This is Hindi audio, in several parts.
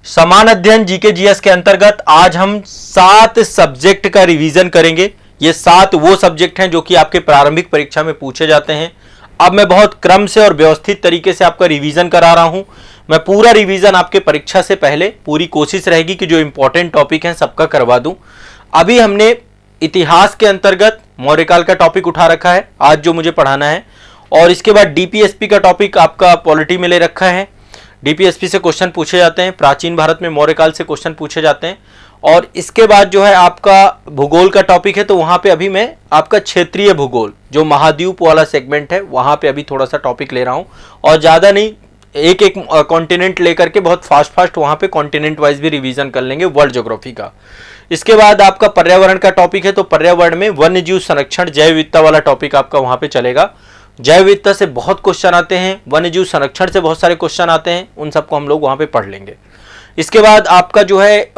समान अध्ययन जीके जीएस के अंतर्गत आज हम 7 सब्जेक्ट का रिवीजन करेंगे। ये 7 वो सब्जेक्ट हैं जो कि आपके प्रारंभिक परीक्षा में पूछे जाते हैं। अब मैं बहुत क्रम से और व्यवस्थित तरीके से आपका रिवीजन करा रहा हूं। मैं पूरा रिवीजन आपके परीक्षा से पहले पूरी कोशिश रहेगी कि जो इंपॉर्टेंट टॉपिक हैं सबका करवा दूं। अभी हमने इतिहास के अंतर्गत मौर्यकाल का टॉपिक उठा रखा है आज जो मुझे पढ़ाना है, और इसके बाद डीपीएसपी का टॉपिक आपका पॉलिटी में ले रखा है। डीपीएसपी से क्वेश्चन पूछे जाते हैं, प्राचीन भारत में मौर्यकाल से क्वेश्चन पूछे जाते हैं। और इसके बाद जो है आपका भूगोल का टॉपिक है, तो वहां पे अभी मैं आपका क्षेत्रीय भूगोल जो महाद्वीप वाला सेगमेंट है वहां पे अभी थोड़ा सा टॉपिक ले रहा हूं, और ज्यादा नहीं, एक एक कॉन्टिनेंट लेकर के बहुत फास्ट वहां पे कॉन्टिनेंट वाइज भी रिवीजन कर लेंगे वर्ल्ड ज्योग्राफी का। इसके बाद आपका पर्यावरण का टॉपिक है, तो पर्यावरण में वन्य जीव संरक्षण जैव विविधता वाला टॉपिक आपका वहां पे चलेगा। जैव विविधता से बहुत क्वेश्चन आते हैं, वन्य जीव संरक्षण से बहुत सारे क्वेश्चन आते हैं, उन सबको हम लोग वहां पे पढ़ लेंगे। इसके बाद आपका जो है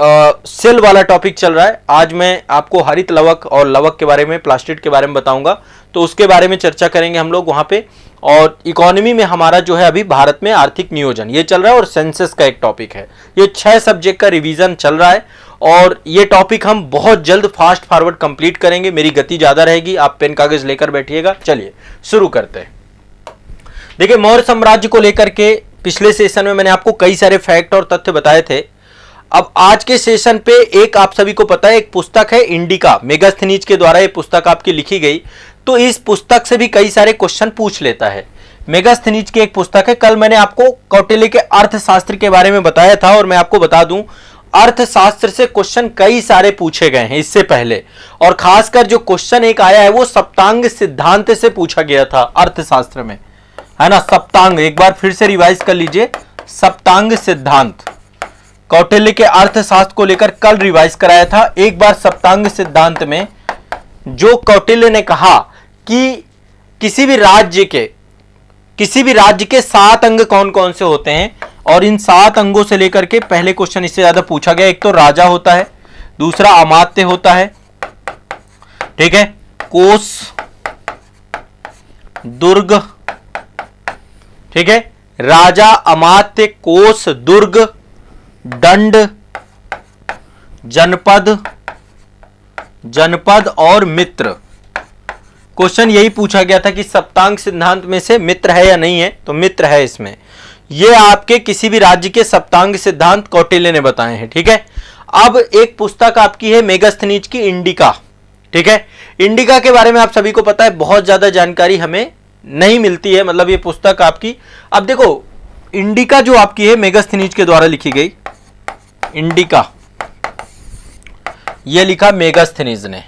सेल वाला टॉपिक चल रहा है। आज मैं आपको हरित लवक और लवक के बारे में, प्लास्टिड के बारे में बताऊंगा, तो उसके बारे में चर्चा करेंगे हम लोग वहां पे। और इकोनॉमी में हमारा जो है अभी भारत में आर्थिक नियोजन ये चल रहा है, और सेंसस का एक टॉपिक है। ये 6 सब्जेक्ट का रिवीजन चल रहा है, और ये टॉपिक हम बहुत जल्द फास्ट फॉरवर्ड कंप्लीट करेंगे। मेरी गति ज्यादा रहेगी, आप पेन कागज लेकर बैठिएगा। चलिए शुरू करते हैं। देखिए, मौर्य साम्राज्य को लेकर के पिछले सेशन में मैंने आपको कई सारे फैक्ट और तथ्य बताए थे। अब आज के सेशन पे एक आप सभी को पता है, एक पुस्तक है इंडिका, मेगास्थनीज के द्वारा ये पुस्तक आपकी लिखी गई, तो इस पुस्तक से भी कई सारे क्वेश्चन पूछ लेता है। मेगास्थनीज की एक पुस्तक है। कल मैंने आपको कौटिल्य के अर्थशास्त्र के बारे में बताया था, और मैं आपको बता दूं अर्थशास्त्र से क्वेश्चन कई सारे पूछे गए हैं इससे पहले, और खासकर जो क्वेश्चन एक आया है वो सप्तांग सिद्धांत से पूछा गया था अर्थशास्त्र में, है ना। सप्तांग एक बार फिर से रिवाइज कर लीजिए, सप्तांग सिद्धांत कौटिल्य के अर्थशास्त्र को लेकर कल रिवाइज कराया था। एक बार सप्तांग सिद्धांत में जो कौटिल्य ने कहा कि किसी भी राज्य के 7 अंग कौन कौन से होते हैं, और इन 7 अंगों से लेकर के पहले क्वेश्चन इससे ज्यादा पूछा गया। एक तो राजा होता है, दूसरा अमात्य होता है, ठीक है, कोष, दुर्ग, ठीक है, राजा, अमात्य, कोष, दुर्ग, दंड, जनपद और मित्र। क्वेश्चन यही पूछा गया था कि सप्तांग सिद्धांत में से मित्र है या नहीं है, तो मित्र है इसमें। ये आपके किसी भी राज्य के सप्तांग सिद्धांत कौटिल्य ने बताए हैं, ठीक है। अब एक पुस्तक आपकी है मेगास्थनीज की इंडिका, ठीक है। इंडिका के बारे में आप सभी को पता है बहुत ज्यादा जानकारी हमें नहीं मिलती है, मतलब ये पुस्तक आपकी, अब देखो इंडिका जो आपकी है मेगास्थनीज के द्वारा लिखी गई इंडिका, ये लिखा मेगास्थनीज ने।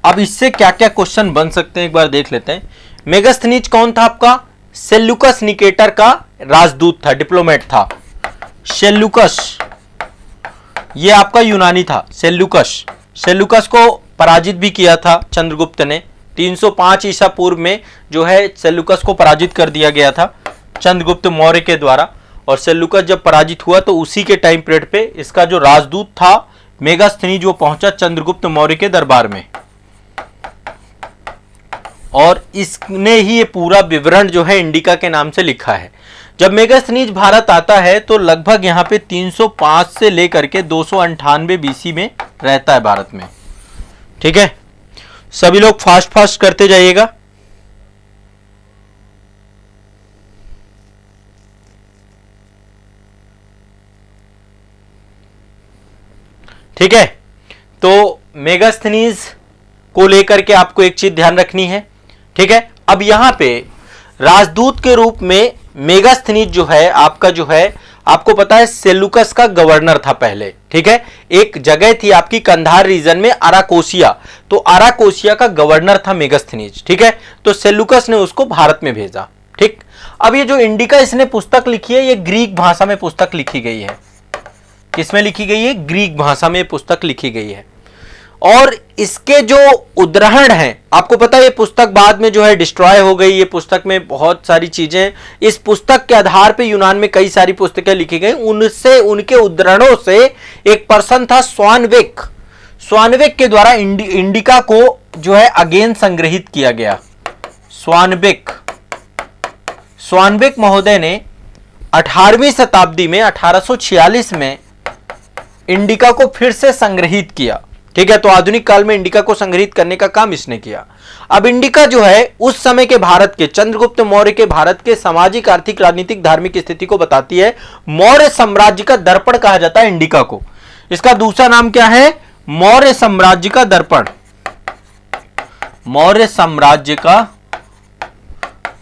अब इससे क्या क्या क्वेश्चन बन सकते हैं एक बार देख लेते हैं। मेगास्थनीज कौन था आपका? सेल्यूकस निकेटर का राजदूत था, डिप्लोमेट था। सेल्यूकस ये आपका यूनानी था। सेल्यूकस को पराजित भी किया था चंद्रगुप्त ने। 305 ईसा पूर्व में जो है सेल्यूकस को पराजित कर दिया गया था चंद्रगुप्त मौर्य के द्वारा, और सेल्यूकस जब पराजित हुआ तो उसी के टाइम पीरियड पे इसका जो राजदूत था मेगास्थनीज वो पहुंचा चंद्रगुप्त मौर्य के दरबार में, और इसने ही ये पूरा विवरण जो है इंडिका के नाम से लिखा है। जब मेगास्थनीज भारत आता है तो लगभग यहां पे 305 से लेकर के 298 बीसी में रहता है भारत में, ठीक है। सभी लोग फास्ट करते जाइएगा। ठीक है, तो मेगास्थनीज को लेकर के आपको एक चीज ध्यान रखनी है, ठीक है। अब यहां पे राजदूत के रूप में मेगास्थनीज जो है आपका, जो है आपको पता है सेल्यूकस का गवर्नर था पहले, ठीक है। एक जगह थी आपकी कंधार रीजन में अराकोसिया, तो अराकोसिया का गवर्नर था मेगास्थनीज, ठीक है। तो सेल्यूकस ने उसको भारत में भेजा, ठीक। अब ये जो इंडिका इसने पुस्तक लिखी है, ये ग्रीक भाषा में पुस्तक लिखी गई है। किसमें लिखी गई है? ग्रीक भाषा में पुस्तक लिखी गई है। और इसके जो उद्धरण हैं, आपको पता है ये पुस्तक बाद में जो है डिस्ट्रॉय हो गई। ये पुस्तक में बहुत सारी चीजें, इस पुस्तक के आधार पे यूनान में कई सारी पुस्तकें लिखी गई। उनसे, उनके उद्धरणों से एक पर्सन था स्वानविक के द्वारा इंडिका को जो है अगेन संग्रहित किया गया। स्वानविक महोदय ने 18वीं शताब्दी में 1846 में इंडिका को फिर से संग्रहित किया। ठीक है, तो आधुनिक काल में इंडिका को संग्रहित करने का काम इसने किया। अब इंडिका जो है उस समय के भारत के, चंद्रगुप्त मौर्य के भारत के सामाजिक, आर्थिक, राजनीतिक, धार्मिक स्थिति को बताती है। मौर्य साम्राज्य का दर्पण कहा जाता है इंडिका को। इसका दूसरा नाम क्या है? मौर्य साम्राज्य का दर्पण। मौर्य साम्राज्य का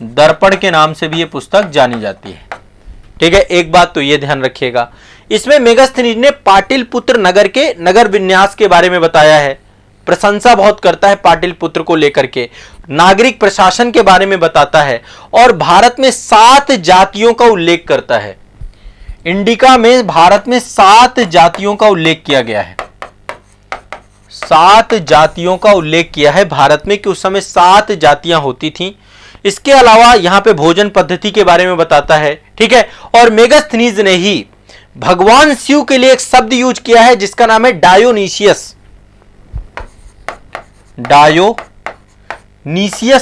दर्पण के नाम से भी यह पुस्तक जानी जाती है। ठीक है, एक बात तो यह ध्यान रखिएगा, इसमें मेगास्थनीज ने पाटलिपुत्र नगर के नगर विन्यास के बारे में बताया है। प्रशंसा बहुत करता है पाटलिपुत्र को लेकर के, नागरिक प्रशासन के बारे में बताता है और भारत में 7 जातियों का उल्लेख करता है। इंडिका में भारत में 7 जातियों का उल्लेख किया गया है। 7 जातियों का उल्लेख किया है भारत में कि उस समय 7 जातियां होती थीं। इसके अलावा यहां पे भोजन पद्धति के बारे में बताता है। ठीक है, और मेगास्थनीज ने ही भगवान शिव के लिए एक शब्द यूज किया है जिसका नाम है डायोनीसियस। डायोनीसियस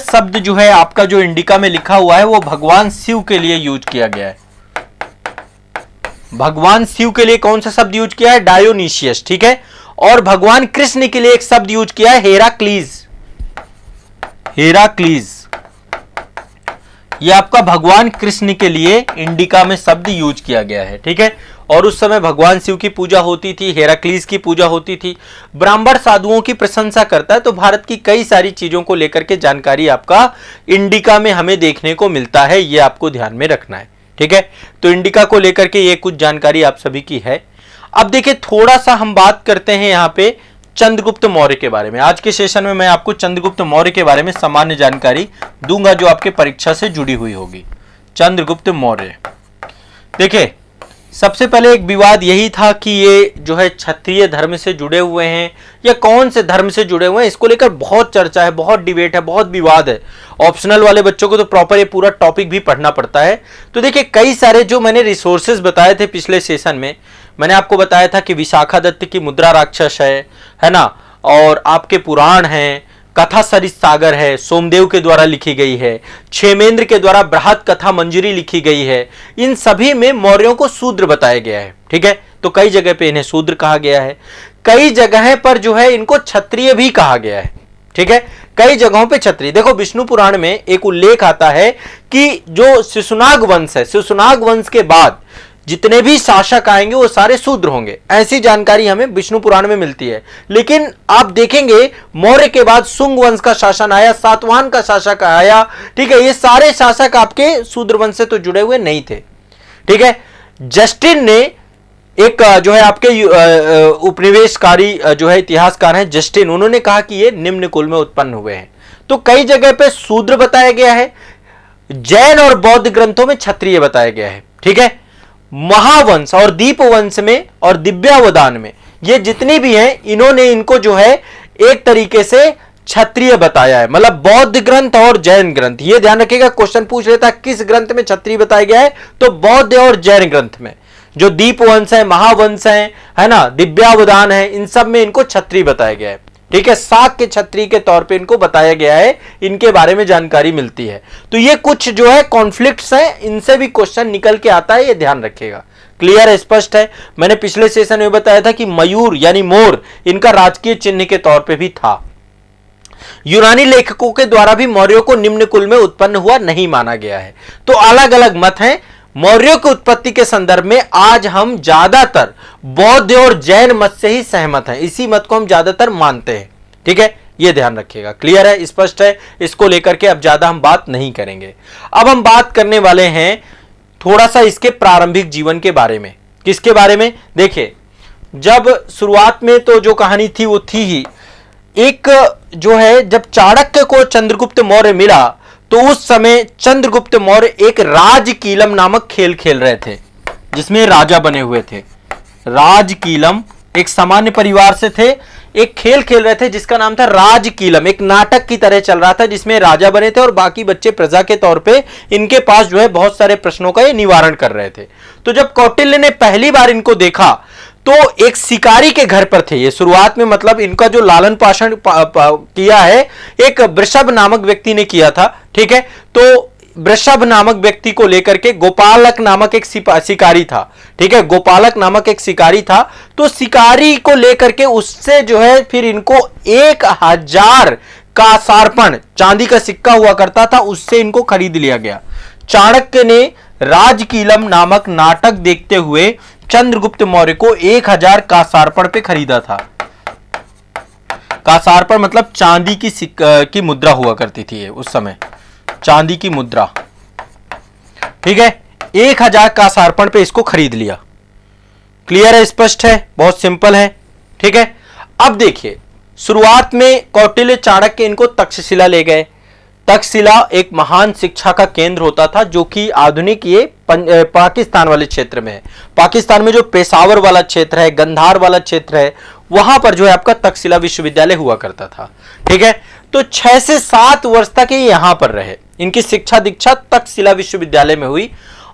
शब्द जो है आपका जो इंडिका में लिखा हुआ है वो भगवान शिव के लिए यूज किया गया है। भगवान शिव के लिए कौन सा शब्द यूज किया है? डायोनीसियस। ठीक है, और भगवान कृष्ण के लिए एक शब्द यूज किया है हेराक्लीज। हेराक्लीज यह आपका भगवान कृष्ण के लिए इंडिका में शब्द यूज किया गया है। ठीक है, और उस समय भगवान शिव की पूजा होती थी, हेराक्लीज की पूजा होती थी। ब्राह्मण साधुओं की प्रशंसा करता है। तो भारत की कई सारी चीजों को लेकर के जानकारी आपका इंडिका में हमें देखने को मिलता है, यह आपको ध्यान में रखना है। ठीक है, तो इंडिका को लेकर के ये कुछ जानकारी आप सभी की है। अब देखिए थोड़ा सा हम बात करते हैं यहां पे चंद्रगुप्त मौर्य के बारे में। आज के सेशन में मैं आपको चंद्रगुप्त मौर्य के बारे में सामान्य जानकारी दूंगा जो आपके परीक्षा से जुड़ी हुई होगी। चंद्रगुप्त मौर्य, देखिए सबसे पहले एक विवाद यही था कि ये जो है क्षत्रिय धर्म से जुड़े हुए हैं या कौन से धर्म से जुड़े हुए हैं, इसको लेकर बहुत चर्चा है, बहुत डिबेट है, बहुत विवाद है। ऑप्शनल वाले बच्चों को तो प्रॉपर ये पूरा टॉपिक भी पढ़ना पड़ता है। तो देखिए कई सारे जो मैंने रिसोर्सेज बताए थे पिछले सेशन में, मैंने आपको बताया था कि विशाखा दत्त की मुद्रा राक्षस है ना, और आपके पुराण हैं, कथा सरित सागर है, सोमदेव के द्वारा लिखी गई है, क्षेमेंद्र के द्वारा बृहत कथा मंजरी लिखी गई है। इन सभी में मौर्यों को शूद्र बताया गया है। ठीक है, तो कई जगह पे इन्हें शूद्र कहा गया है, कई जगह पर जो है इनको क्षत्रिय भी कहा गया है। ठीक है, कई जगहों पे क्षत्रिय। देखो विष्णु पुराण में एक उल्लेख आता है कि जो शिशुनाग वंश है, शिशुनाग वंश के बाद जितने भी शासक आएंगे वो सारे शूद्र होंगे, ऐसी जानकारी हमें विष्णु पुराण में मिलती है। लेकिन आप देखेंगे मौर्य के बाद शुंग वंश का शासन आया, सातवाहन का शासक आया। ठीक है, ये सारे शासक आपके शूद्र वंश से तो जुड़े हुए नहीं थे। ठीक है, जस्टिन ने एक जो है आपके उपनिवेशकारी जो है इतिहासकार हैं जस्टिन, उन्होंने कहा कि ये निम्न कुल में उत्पन्न हुए हैं। तो कई जगह पे शूद्र बताया गया है, जैन और बौद्ध ग्रंथों में क्षत्रिय बताया गया है। ठीक है, महावंश और दीपवंश में और दिव्यावदान में ये जितनी भी हैं, इन्होंने इनको जो है एक तरीके से क्षत्रिय बताया है। मतलब बौद्ध ग्रंथ और जैन ग्रंथ, ये ध्यान रखिएगा, क्वेश्चन पूछ लेता है किस ग्रंथ में क्षत्रिय बताया गया है, तो बौद्ध और जैन ग्रंथ में। जो दीपवंश है, महावंश है ना, दिव्यावदान है, इन सब में इनको क्षत्रिय बताया गया है। ठीक है, शाक के क्षत्रिय के तौर पे इनको बताया गया है, इनके बारे में जानकारी मिलती है। तो ये कुछ जो है कॉन्फ्लिक्ट्स हैं, इनसे भी क्वेश्चन निकल के आता है, ये ध्यान रखिएगा। क्लियर है, स्पष्ट है। मैंने पिछले सेशन में बताया था कि मयूर यानी मोर इनका राजकीय चिन्ह के तौर पे भी था। यूनानी लेखकों के द्वारा भी मौर्यों को निम्न कुल में उत्पन्न हुआ नहीं माना गया है। तो अलग अलग मत हैं। मौर्यों की उत्पत्ति के संदर्भ में आज हम ज्यादातर बौद्ध और जैन मत से ही सहमत हैं, इसी मत को हम ज्यादातर मानते हैं। ठीक है, यह ध्यान रखिएगा। क्लियर है, स्पष्ट है। इसको लेकर के अब ज्यादा हम बात नहीं करेंगे। अब हम बात करने वाले हैं थोड़ा सा इसके प्रारंभिक जीवन के बारे में। किसके बारे में? देखिए, जब शुरुआत में तो जो कहानी थी वो थी ही एक जो है, जब चाणक्य को चंद्रगुप्त मौर्य मिला तो उस समय चंद्रगुप्त मौर्य एक राजकीलम नामक खेल खेल रहे थे जिसमें राजा बने हुए थे। राजकीलम, एक सामान्य परिवार से थे, एक खेल खेल रहे थे जिसका नाम था राजकीलम। एक नाटक की तरह चल रहा था जिसमें राजा बने थे और बाकी बच्चे प्रजा के तौर पे इनके पास जो है बहुत सारे प्रश्नों का ये निवारण कर रहे थे। तो जब कौटिल्य ने पहली बार इनको देखा तो एक शिकारी के घर पर थे ये शुरुआत में, मतलब इनका जो लालन पालन किया है एक वृषभ नामक व्यक्ति ने किया था। ठीक है, तो वृषभ नामक व्यक्ति को लेकर के गोपालक नामक एक शिकारी था, ठीक है, गोपालक नामक एक शिकारी था, तो शिकारी को लेकर के उससे जो है फिर इनको 1000 का सार्पण, चांदी का सिक्का हुआ करता था, उससे इनको खरीद लिया गया। चाणक्य ने राजकीलम नामक नाटक देखते हुए चंद्रगुप्त मौर्य को 1000 का सार्पण पे खरीदा था। कासार्पण मतलब चांदी की मुद्रा हुआ करती थी उस समय, चांदी की मुद्रा, ठीक है। 1000 कासार्पण पे इसको खरीद लिया। क्लियर है, स्पष्ट है, बहुत सिंपल है, ठीक है। अब देखिए, शुरुआत में कौटिल्य चाणक्य इनको तक्षशिला ले गए। तक्षशिला एक महान शिक्षा का केंद्र होता था, जो कि आधुनिक ये पाकिस्तान वाले क्षेत्र में है। पाकिस्तान में जो पेशावर वाला क्षेत्र है, गंधार वाला क्षेत्र है, वहां पर जो है आपका तक्षशिला विश्वविद्यालय हुआ करता था, ठीक है। तो 6 से 7 वर्ष तक ये यहां पर रहे। इनकी शिक्षा दीक्षा तक्षशिला विश्वविद्यालय में हुई।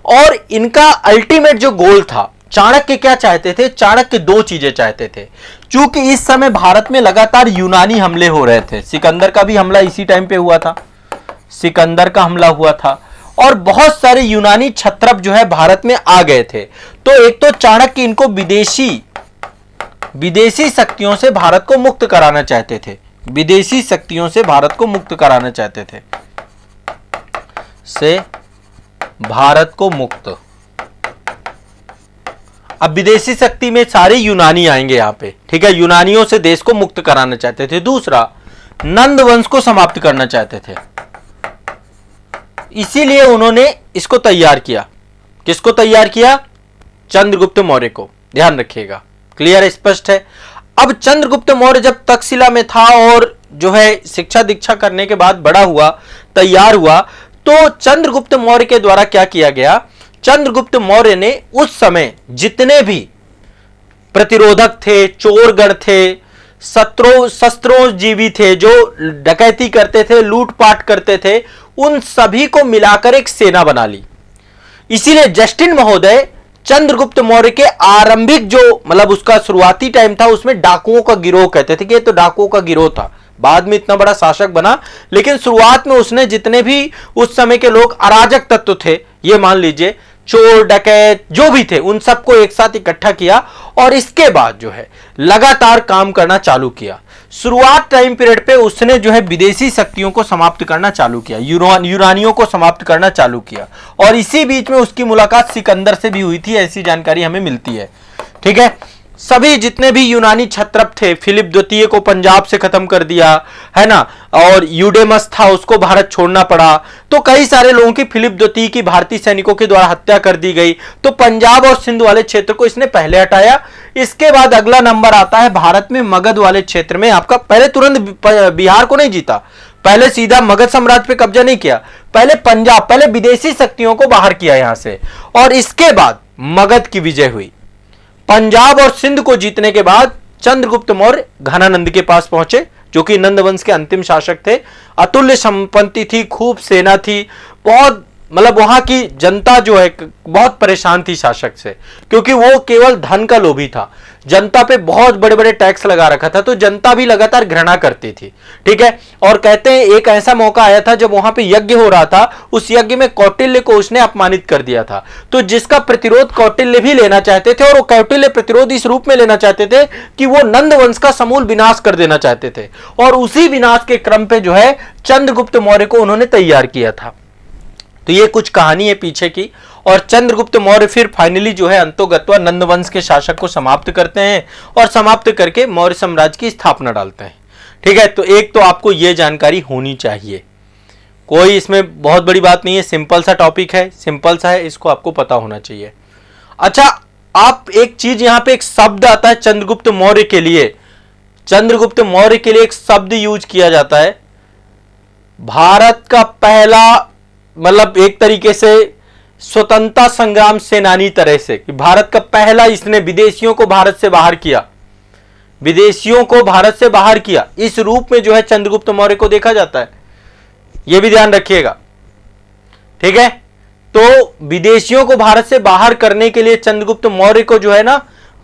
और इनका अल्टीमेट जो गोल था, चाणक्य क्या चाहते थे? चाणक्य 2 चीजें चाहते थे। चूंकि इस समय भारत में लगातार यूनानी हमले हो रहे थे, सिकंदर का भी हमला इसी टाइम पे हुआ था, सिकंदर का हमला हुआ था, और बहुत सारे यूनानी क्षत्रप जो है भारत में आ गए थे। तो एक तो चाणक्य इनको विदेशी शक्तियों से भारत को मुक्त कराना चाहते थे, विदेशी शक्तियों से भारत को मुक्त कराना चाहते थे, से भारत को मुक्त। अब विदेशी शक्ति में सारे यूनानी आएंगे यहां पे, ठीक है, यूनानियों से देश को मुक्त कराना चाहते थे। दूसरा, नंद वंश को समाप्त करना चाहते थे, इसीलिए उन्होंने इसको तैयार किया। किसको तैयार किया? चंद्रगुप्त मौर्य को, ध्यान रखिएगा। क्लियर है, स्पष्ट है। अब चंद्रगुप्त मौर्य जब तक्षशिला में था और जो है शिक्षा दीक्षा करने के बाद बड़ा हुआ, तैयार हुआ, तो चंद्रगुप्त मौर्य के द्वारा क्या किया गया? चंद्रगुप्त मौर्य ने उस समय जितने भी प्रतिरोधक थे, चोरगण थे, शस्त्रों जीवी थे, जो डकैती करते थे, लूटपाट करते थे, उन सभी को मिलाकर एक सेना बना ली। इसीलिए जस्टिन महोदय चंद्रगुप्त मौर्य के आरंभिक जो मतलब उसका शुरुआती टाइम था, उसमें डाकुओं का गिरोह कहते थे कि ये तो डाकुओं का गिरोह था। बाद में इतना बड़ा शासक बना, लेकिन शुरुआत में उसने जितने भी उस समय के लोग अराजक तत्व थे, ये मान लीजिए चोर डकैत जो भी थे, उन सबको एक साथ इकट्ठा किया और इसके बाद जो है लगातार काम करना चालू किया। शुरुआत टाइम पीरियड पे उसने जो है विदेशी शक्तियों को समाप्त करना चालू किया, यूनानियों को समाप्त करना चालू किया। और इसी बीच में उसकी मुलाकात सिकंदर से भी हुई थी, ऐसी जानकारी हमें मिलती है, ठीक है। सभी जितने भी यूनानी क्षत्रप थे, फिलिप द्वितीय को पंजाब से खत्म कर दिया, है ना, और यूडेमस था, उसको भारत छोड़ना पड़ा। तो कई सारे लोगों की, फिलिप द्वितीय की भारतीय सैनिकों के द्वारा हत्या कर दी गई। तो पंजाब और सिंध वाले क्षेत्र को इसने पहले हटाया। इसके बाद अगला नंबर आता है भारत में मगध वाले क्षेत्र में। आपका पहले तुरंत बिहार को नहीं जीता, पहले सीधा मगध साम्राज्य पे कब्जा नहीं किया, पहले पंजाब, पहले विदेशी शक्तियों को बाहर किया यहां से, और इसके बाद मगध की विजय हुई। पंजाब और सिंध को जीतने के बाद चंद्रगुप्त मौर्य घनानंद के पास पहुंचे, जो कि नंद वंश के अंतिम शासक थे। अतुल्य संपत्ति थी, खूब सेना थी, बहुत मतलब वहां की जनता जो है बहुत परेशान थी शासक से, क्योंकि वो केवल धन का लोभी था। जनता पे बहुत बड़े बड़े टैक्स लगा रखा था, तो जनता भी लगातार घृणा करती थी, ठीक है। और कहते हैं एक ऐसा मौका आया था जब वहां पे यज्ञ हो रहा था, उस यज्ञ में कौटिल्य को उसने अपमानित कर दिया था, तो जिसका प्रतिरोध कौटिल्य भी लेना चाहते थे। और वो कौटिल्य प्रतिरोध इस रूप में लेना चाहते थे कि वो नंद वंश का समूल विनाश कर देना चाहते थे, और उसी विनाश के क्रम पे जो है चंद्रगुप्त मौर्य को उन्होंने तैयार किया था। तो ये कुछ कहानी है पीछे की। और चंद्रगुप्त मौर्य फिर फाइनली जो है अंतोगत्वा नंद वंश के शासक को समाप्त करते हैं और समाप्त करके मौर्य साम्राज्य की स्थापना डालते हैं, ठीक है। तो एक तो आपको ये जानकारी होनी चाहिए, कोई इसमें बहुत बड़ी बात नहीं है, सिंपल सा टॉपिक है, सिंपल सा है, इसको आपको पता होना चाहिए। अच्छा, आप एक चीज यहां पे एक शब्द आता है चंद्रगुप्त मौर्य के लिए, चंद्रगुप्त मौर्य के लिए एक शब्द यूज किया जाता है, भारत का पहला, मतलब एक तरीके से स्वतंत्रता संग्राम सेनानी तरह से, कि भारत का पहला इसने विदेशियों को भारत से बाहर किया, विदेशियों को भारत से बाहर किया, इस रूप में जो है चंद्रगुप्त मौर्य को देखा जाता है। यह भी ध्यान रखिएगा, ठीक है। तो विदेशियों को भारत से बाहर करने के लिए चंद्रगुप्त मौर्य को जो है ना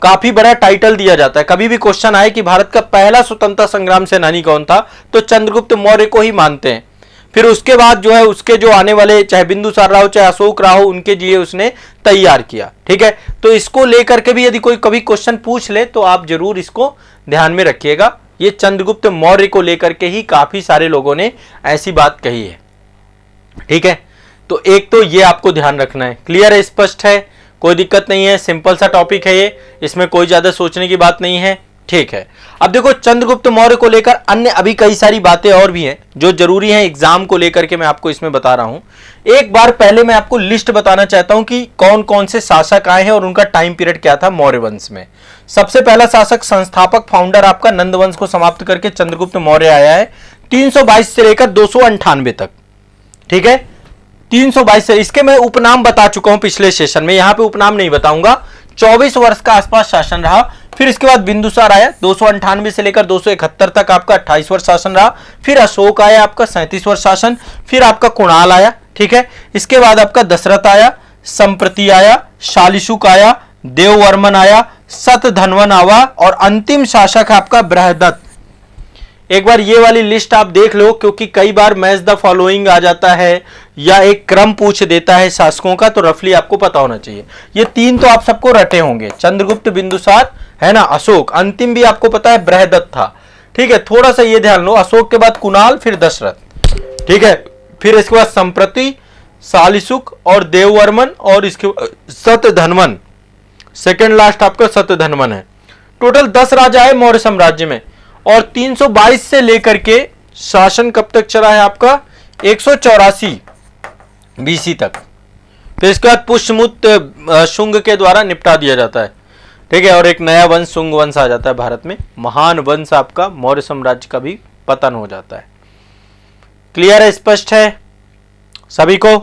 काफी बड़ा टाइटल दिया जाता है। कभी भी क्वेश्चन आए कि भारत का पहला स्वतंत्रता संग्राम सेनानी कौन था, तो चंद्रगुप्त मौर्य को ही मानते हैं। फिर उसके बाद जो है उसके जो आने वाले चाहे बिंदुसार रहा हो चाहे अशोक रहा हो उनके लिए उसने तैयार किया। ठीक है, तो इसको लेकर के भी यदि कोई कभी क्वेश्चन पूछ ले तो आप जरूर इसको ध्यान में रखिएगा। ये चंद्रगुप्त मौर्य को लेकर के ही काफी सारे लोगों ने ऐसी बात कही है। ठीक है, तो एक तो ये आपको ध्यान रखना है। क्लियर है, स्पष्ट है, कोई दिक्कत नहीं है, सिंपल सा टॉपिक है ये, इसमें कोई ज्यादा सोचने की बात नहीं है। ठीक है, अब देखो चंद्रगुप्त मौर्य को लेकर अन्य अभी कई सारी बातें और भी हैं जो जरूरी हैं एग्जाम को लेकर के मैं आपको इसमें बता रहा हूं। एक बार पहले मैं आपको लिस्ट बताना चाहता हूं कि कौन कौन से शासक आए हैं और उनका टाइम पीरियड क्या था मौर्य वंश में। सबसे पहला शासक, संस्थापक, फाउंडर आपका नंद वंश को समाप्त करके चंद्रगुप्त मौर्य आया है 322 से लेकर 298 तक। ठीक है, 322 से, इसके मैं उपनाम बता चुका हूं पिछले सेशन में, यहां पे उपनाम नहीं बताऊंगा। 24 वर्ष का आसपास शासन रहा। फिर इसके बाद बिंदुसार आया 298 से लेकर 271 तक आपका 28 वर्ष शासन रहा। फिर अशोक आया आपका 37 वर्ष शासन। फिर आपका कुणाल आया। ठीक है, इसके बाद आपका दशरथ आया, संप्रति आया, शालिशुक आया, देववर्मन आया, सतधन्वन आया और अंतिम शासक आपका बृहदत्त। एक बार ये वाली लिस्ट आप देख लो क्योंकि कई बार मैच द फॉलोइंग आ जाता है या एक क्रम पूछ देता है शासकों का, तो रफली आपको पता होना चाहिए। ये तीन तो आप सबको रटे होंगे, चंद्रगुप्त, बिंदुसार है ना, अशोक, अंतिम भी आपको पता है बृहदत्त था। ठीक है, थोड़ा सा ये ध्यान लो, अशोक के बाद कुणाल, फिर दशरथ। ठीक है, फिर इसके बाद संप्रति, शालिशुक और देववर्मन और इसके सतधन्वन, सेकेंड लास्ट आपका सतधन्वन है। टोटल 10 राजा है मौर्य साम्राज्य में और 322 से लेकर के शासन कब तक चला है आपका 184 बीसी तक। फिर इसके बाद पुष्यमुत शुंग के द्वारा निपटा दिया जाता है। ठीक है, और एक नया वंश शुंग वंश आ जाता है भारत में, महान वंश आपका मौर्य साम्राज्य का भी पतन हो जाता है। क्लियर है, स्पष्ट है सभी को?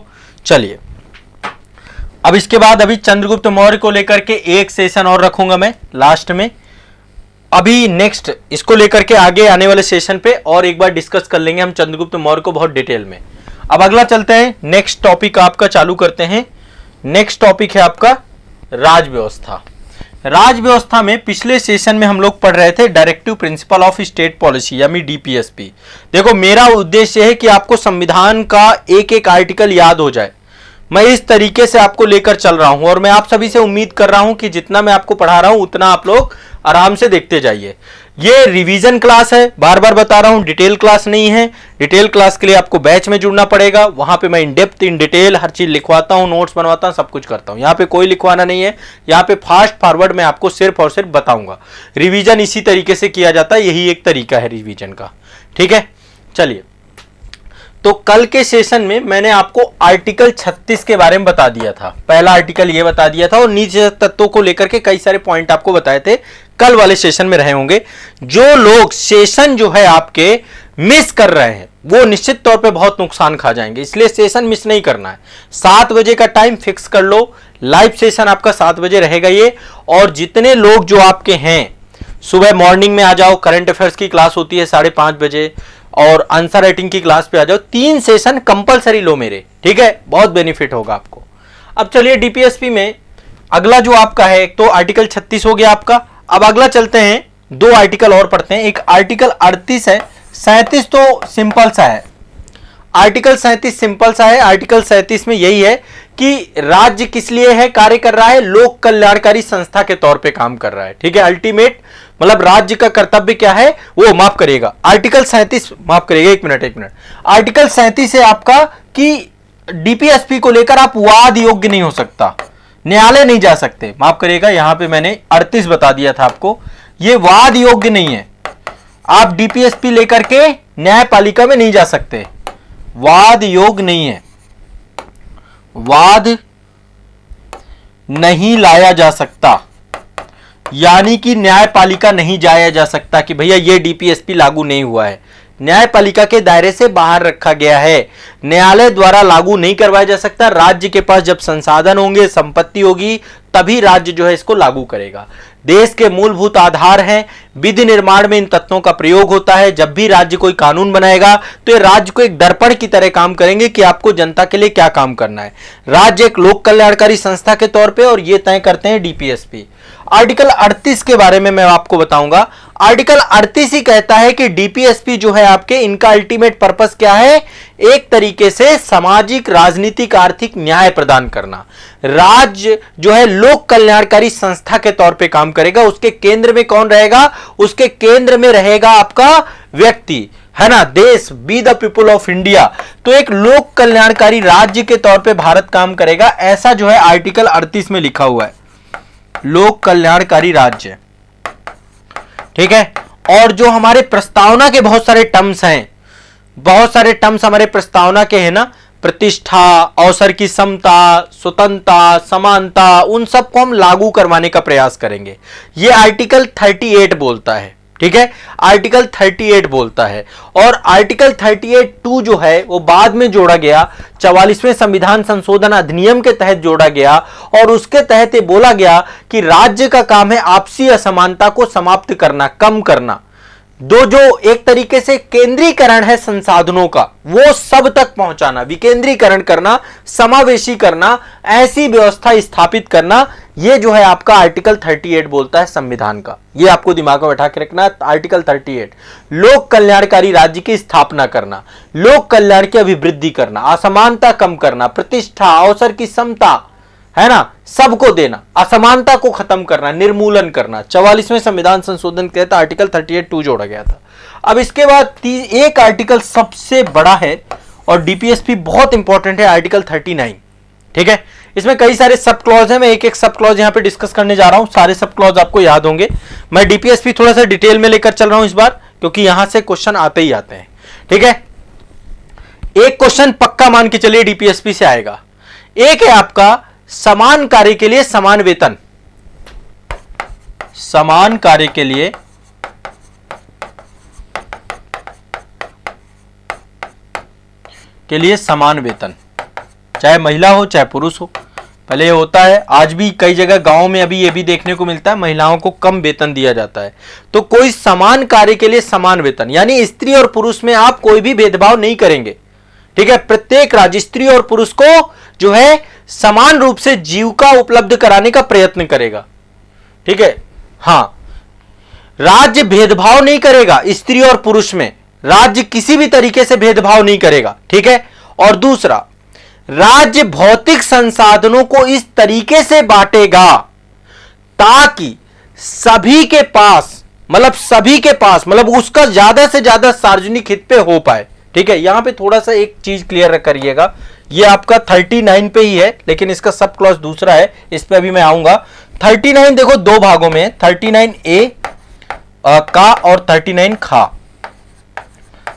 चलिए, अब इसके बाद अभी चंद्रगुप्त मौर्य को लेकर के एक सेशन और रखूंगा मैं लास्ट में। अभी नेक्स्ट इसको लेकर के आगे आने वाले सेशन पे और एक बार डिस्कस कर लेंगे हम चंद्रगुप्त मौर्य को बहुत डिटेल में। अब अगला चलते हैं, नेक्स्ट टॉपिक आपका चालू करते हैं। नेक्स्ट टॉपिक है आपका राजव्यवस्था। राजव्यवस्था में पिछले सेशन में हम लोग पढ़ रहे थे directive principle of state policy यानी डीपीएसपी। देखो, मेरा उद्देश्य है कि आपको संविधान का एक एक आर्टिकल याद हो जाए। मैं इस तरीके से आपको लेकर चल रहा हूं और मैं आप सभी से उम्मीद कर रहा हूं कि जितना मैं आपको पढ़ा रहा हूं उतना आप लोग आराम से देखते जाइए। ये रिवीजन क्लास है, बार बार बता रहा हूं, डिटेल क्लास नहीं है। डिटेल क्लास के लिए आपको बैच में जुड़ना पड़ेगा, वहां पे मैं इन डेप्थ इन डिटेल हर चीज लिखवाता हूं, नोट्स बनवाता हूं, सब कुछ करता हूं। यहाँ पे कोई लिखवाना नहीं है, यहाँ पे फास्ट फॉरवर्ड मैं आपको सिर्फ और सिर्फ बताऊंगा। रिवीजन इसी तरीके से किया जाता है, यही एक तरीका है रिवीजन का। ठीक है, चलिए, तो कल के सेशन में मैंने आपको आर्टिकल 36 के बारे में बता दिया था। पहला आर्टिकल ये बता दिया था और नीचे तत्वों को लेकर के कई सारे पॉइंट आपको बताए थे, कल वाले सेशन में रहे होंगे। जो लोग सेशन जो है आपके मिस कर रहे हैं वो निश्चित तौर पे बहुत नुकसान खा जाएंगे, इसलिए सेशन मिस नहीं करना है। 7 बजे का टाइम फिक्स कर लो, लाइव सेशन आपका 7 बजे रहेगा ये। और जितने लोग जो आपके हैं सुबह मॉर्निंग में आ जाओ, करंट अफेयर्स की क्लास होती है 5:30 बजे और आंसर राइटिंग की क्लास पे आ जाओ। 3 सेशन कंपलसरी लो मेरे, ठीक है, बहुत बेनिफिट होगा आपको। अब चलिए डीपीएसपी में अगला जो आपका है, एक तो आर्टिकल 36 हो गया आपका। अब अगला चलते हैं, 2 आर्टिकल और पढ़ते हैं। एक आर्टिकल 38 है, 37 तो सिंपल सा है, आर्टिकल 37 सिंपल सा है। आर्टिकल 37 में यही है कि राज्य किस लिए है कार्य कर रहा है, लोक कल्याणकारी संस्था के तौर पे काम कर रहा है। ठीक है, अल्टीमेट मतलब राज्य का कर्तव्य क्या है वो माफ करिएगा। आर्टिकल 37 माफ करिएगा, एक मिनट, आर्टिकल 37 है आपका कि डीपीएसपी को लेकर आप वाद योग्य नहीं हो सकता, न्यायालय नहीं जा सकते। माफ करिएगा, यहां पे मैंने 38 बता दिया था आपको, ये वाद योग्य नहीं है। आप डीपीएसपी लेकर के न्यायपालिका में नहीं जा सकते, वाद योग्य नहीं है, वाद नहीं लाया जा सकता, यानी कि न्यायपालिका नहीं जाया जा सकता कि भैया ये डीपीएसपी लागू नहीं हुआ है, न्यायपालिका के दायरे से बाहर रखा गया है, न्यायालय द्वारा लागू नहीं करवाया जा सकता। राज्य के पास जब संसाधन होंगे, संपत्ति होगी, तभी राज्य जो है इसको लागू करेगा। देश के मूलभूत आधार हैं। विधि निर्माण में इन तत्वों का प्रयोग होता है। जब भी राज्य कोई कानून बनाएगा तो ये राज्य को एक दर्पण की तरह काम करेंगे कि आपको जनता के लिए क्या काम करना है। राज्य एक लोक कल्याणकारी संस्था के तौर पे, और ये तय करते हैं डीपीएसपी। आर्टिकल 38 के बारे में मैं आपको बताऊंगा। आर्टिकल 38 ही कहता है कि डीपीएसपी जो है आपके, इनका अल्टीमेट पर्पस क्या है, एक तरीके से सामाजिक, राजनीतिक, आर्थिक न्याय प्रदान करना। राज्य जो है लोक कल्याणकारी संस्था के तौर पे काम करेगा। उसके केंद्र में कौन रहेगा, उसके केंद्र में रहेगा आपका व्यक्ति, है ना, देश, be the people of India. तो एक लोक कल्याणकारी राज्य के तौर पे भारत काम करेगा, ऐसा जो है आर्टिकल 38 में लिखा हुआ है, लोक कल्याणकारी राज्य। ठीक है। और जो हमारे प्रस्तावना के बहुत सारे टर्म्स हैं, बहुत सारे टर्म्स हमारे प्रस्तावना के हैं ना, प्रतिष्ठा, अवसर की समता, स्वतंत्रता, समानता, उन सबको हम लागू करवाने का प्रयास करेंगे। ये आर्टिकल 38 बोलता है। ठीक है, आर्टिकल 38 बोलता है। और आर्टिकल 38(2) जो है वो बाद में जोड़ा गया, 44वें संविधान संशोधन अधिनियम के तहत जोड़ा गया, और उसके तहत ये बोला गया कि राज्य का काम है आपसी असमानता को समाप्त करना, कम करना। जो एक तरीके से केंद्रीकरण है संसाधनों का, वो सब तक पहुंचाना, विकेंद्रीकरण करना, समावेशी करना, ऐसी व्यवस्था स्थापित करना, ये जो है आपका आर्टिकल 38 बोलता है संविधान का। ये आपको दिमाग में बैठा के रखना है। आर्टिकल 38, लोक कल्याणकारी राज्य की स्थापना करना, लोक कल्याण की अभिवृद्धि करना, असमानता कम करना, प्रतिष्ठा, अवसर की समता, है ना, सबको देना, असमानता को खत्म करना, निर्मूलन करना। 44वें संविधान संशोधन के तहत आर्टिकल 38(2) जोड़ा गया था। अब इसके बाद एक आर्टिकल सबसे बड़ा है और डीपीएसपी बहुत इंपॉर्टेंट है, आर्टिकल 39। ठीक है, इसमें कई सारे सब क्लॉज हैं, मैं एक एक सब क्लॉज यहां पे डिस्कस करने जा रहा हूं। सारे सब क्लॉज आपको याद होंगे। मैं डीपीएसपी थोड़ा सा डिटेल में लेकर चल रहा हूं इस बार, क्योंकि यहां से क्वेश्चन आते ही आते हैं। ठीक है, एक क्वेश्चन पक्का मान के चलिए डीपीएसपी से आएगा। एक है आपका समान कार्य के लिए समान वेतन, समान कार्य के लिए समान वेतन, चाहे महिला हो चाहे पुरुष हो। पहले ये होता है, आज भी कई जगह गांव में अभी ये भी देखने को मिलता है, महिलाओं को कम वेतन दिया जाता है। तो कोई समान कार्य के लिए समान वेतन, यानी स्त्री और पुरुष में आप कोई भी भेदभाव नहीं करेंगे। ठीक है, प्रत्येक राज्य स्त्री और पुरुष को जो है समान रूप से जीविका उपलब्ध कराने का प्रयत्न करेगा। ठीक है, हां, राज्य भेदभाव नहीं करेगा स्त्री और पुरुष में, राज्य किसी भी तरीके से भेदभाव नहीं करेगा। ठीक है, और दूसरा, राज्य भौतिक संसाधनों को इस तरीके से बांटेगा ताकि सभी के पास, मतलब उसका ज्यादा से ज्यादा सार्वजनिक हित पे हो पाए। ठीक है, यहां पे थोड़ा सा एक चीज क्लियर करिएगा, ये आपका 39 पे ही है, लेकिन इसका सब क्लॉज दूसरा है, इस पे अभी मैं आऊंगा। 39 देखो दो भागों में, 39A का और 39 खा।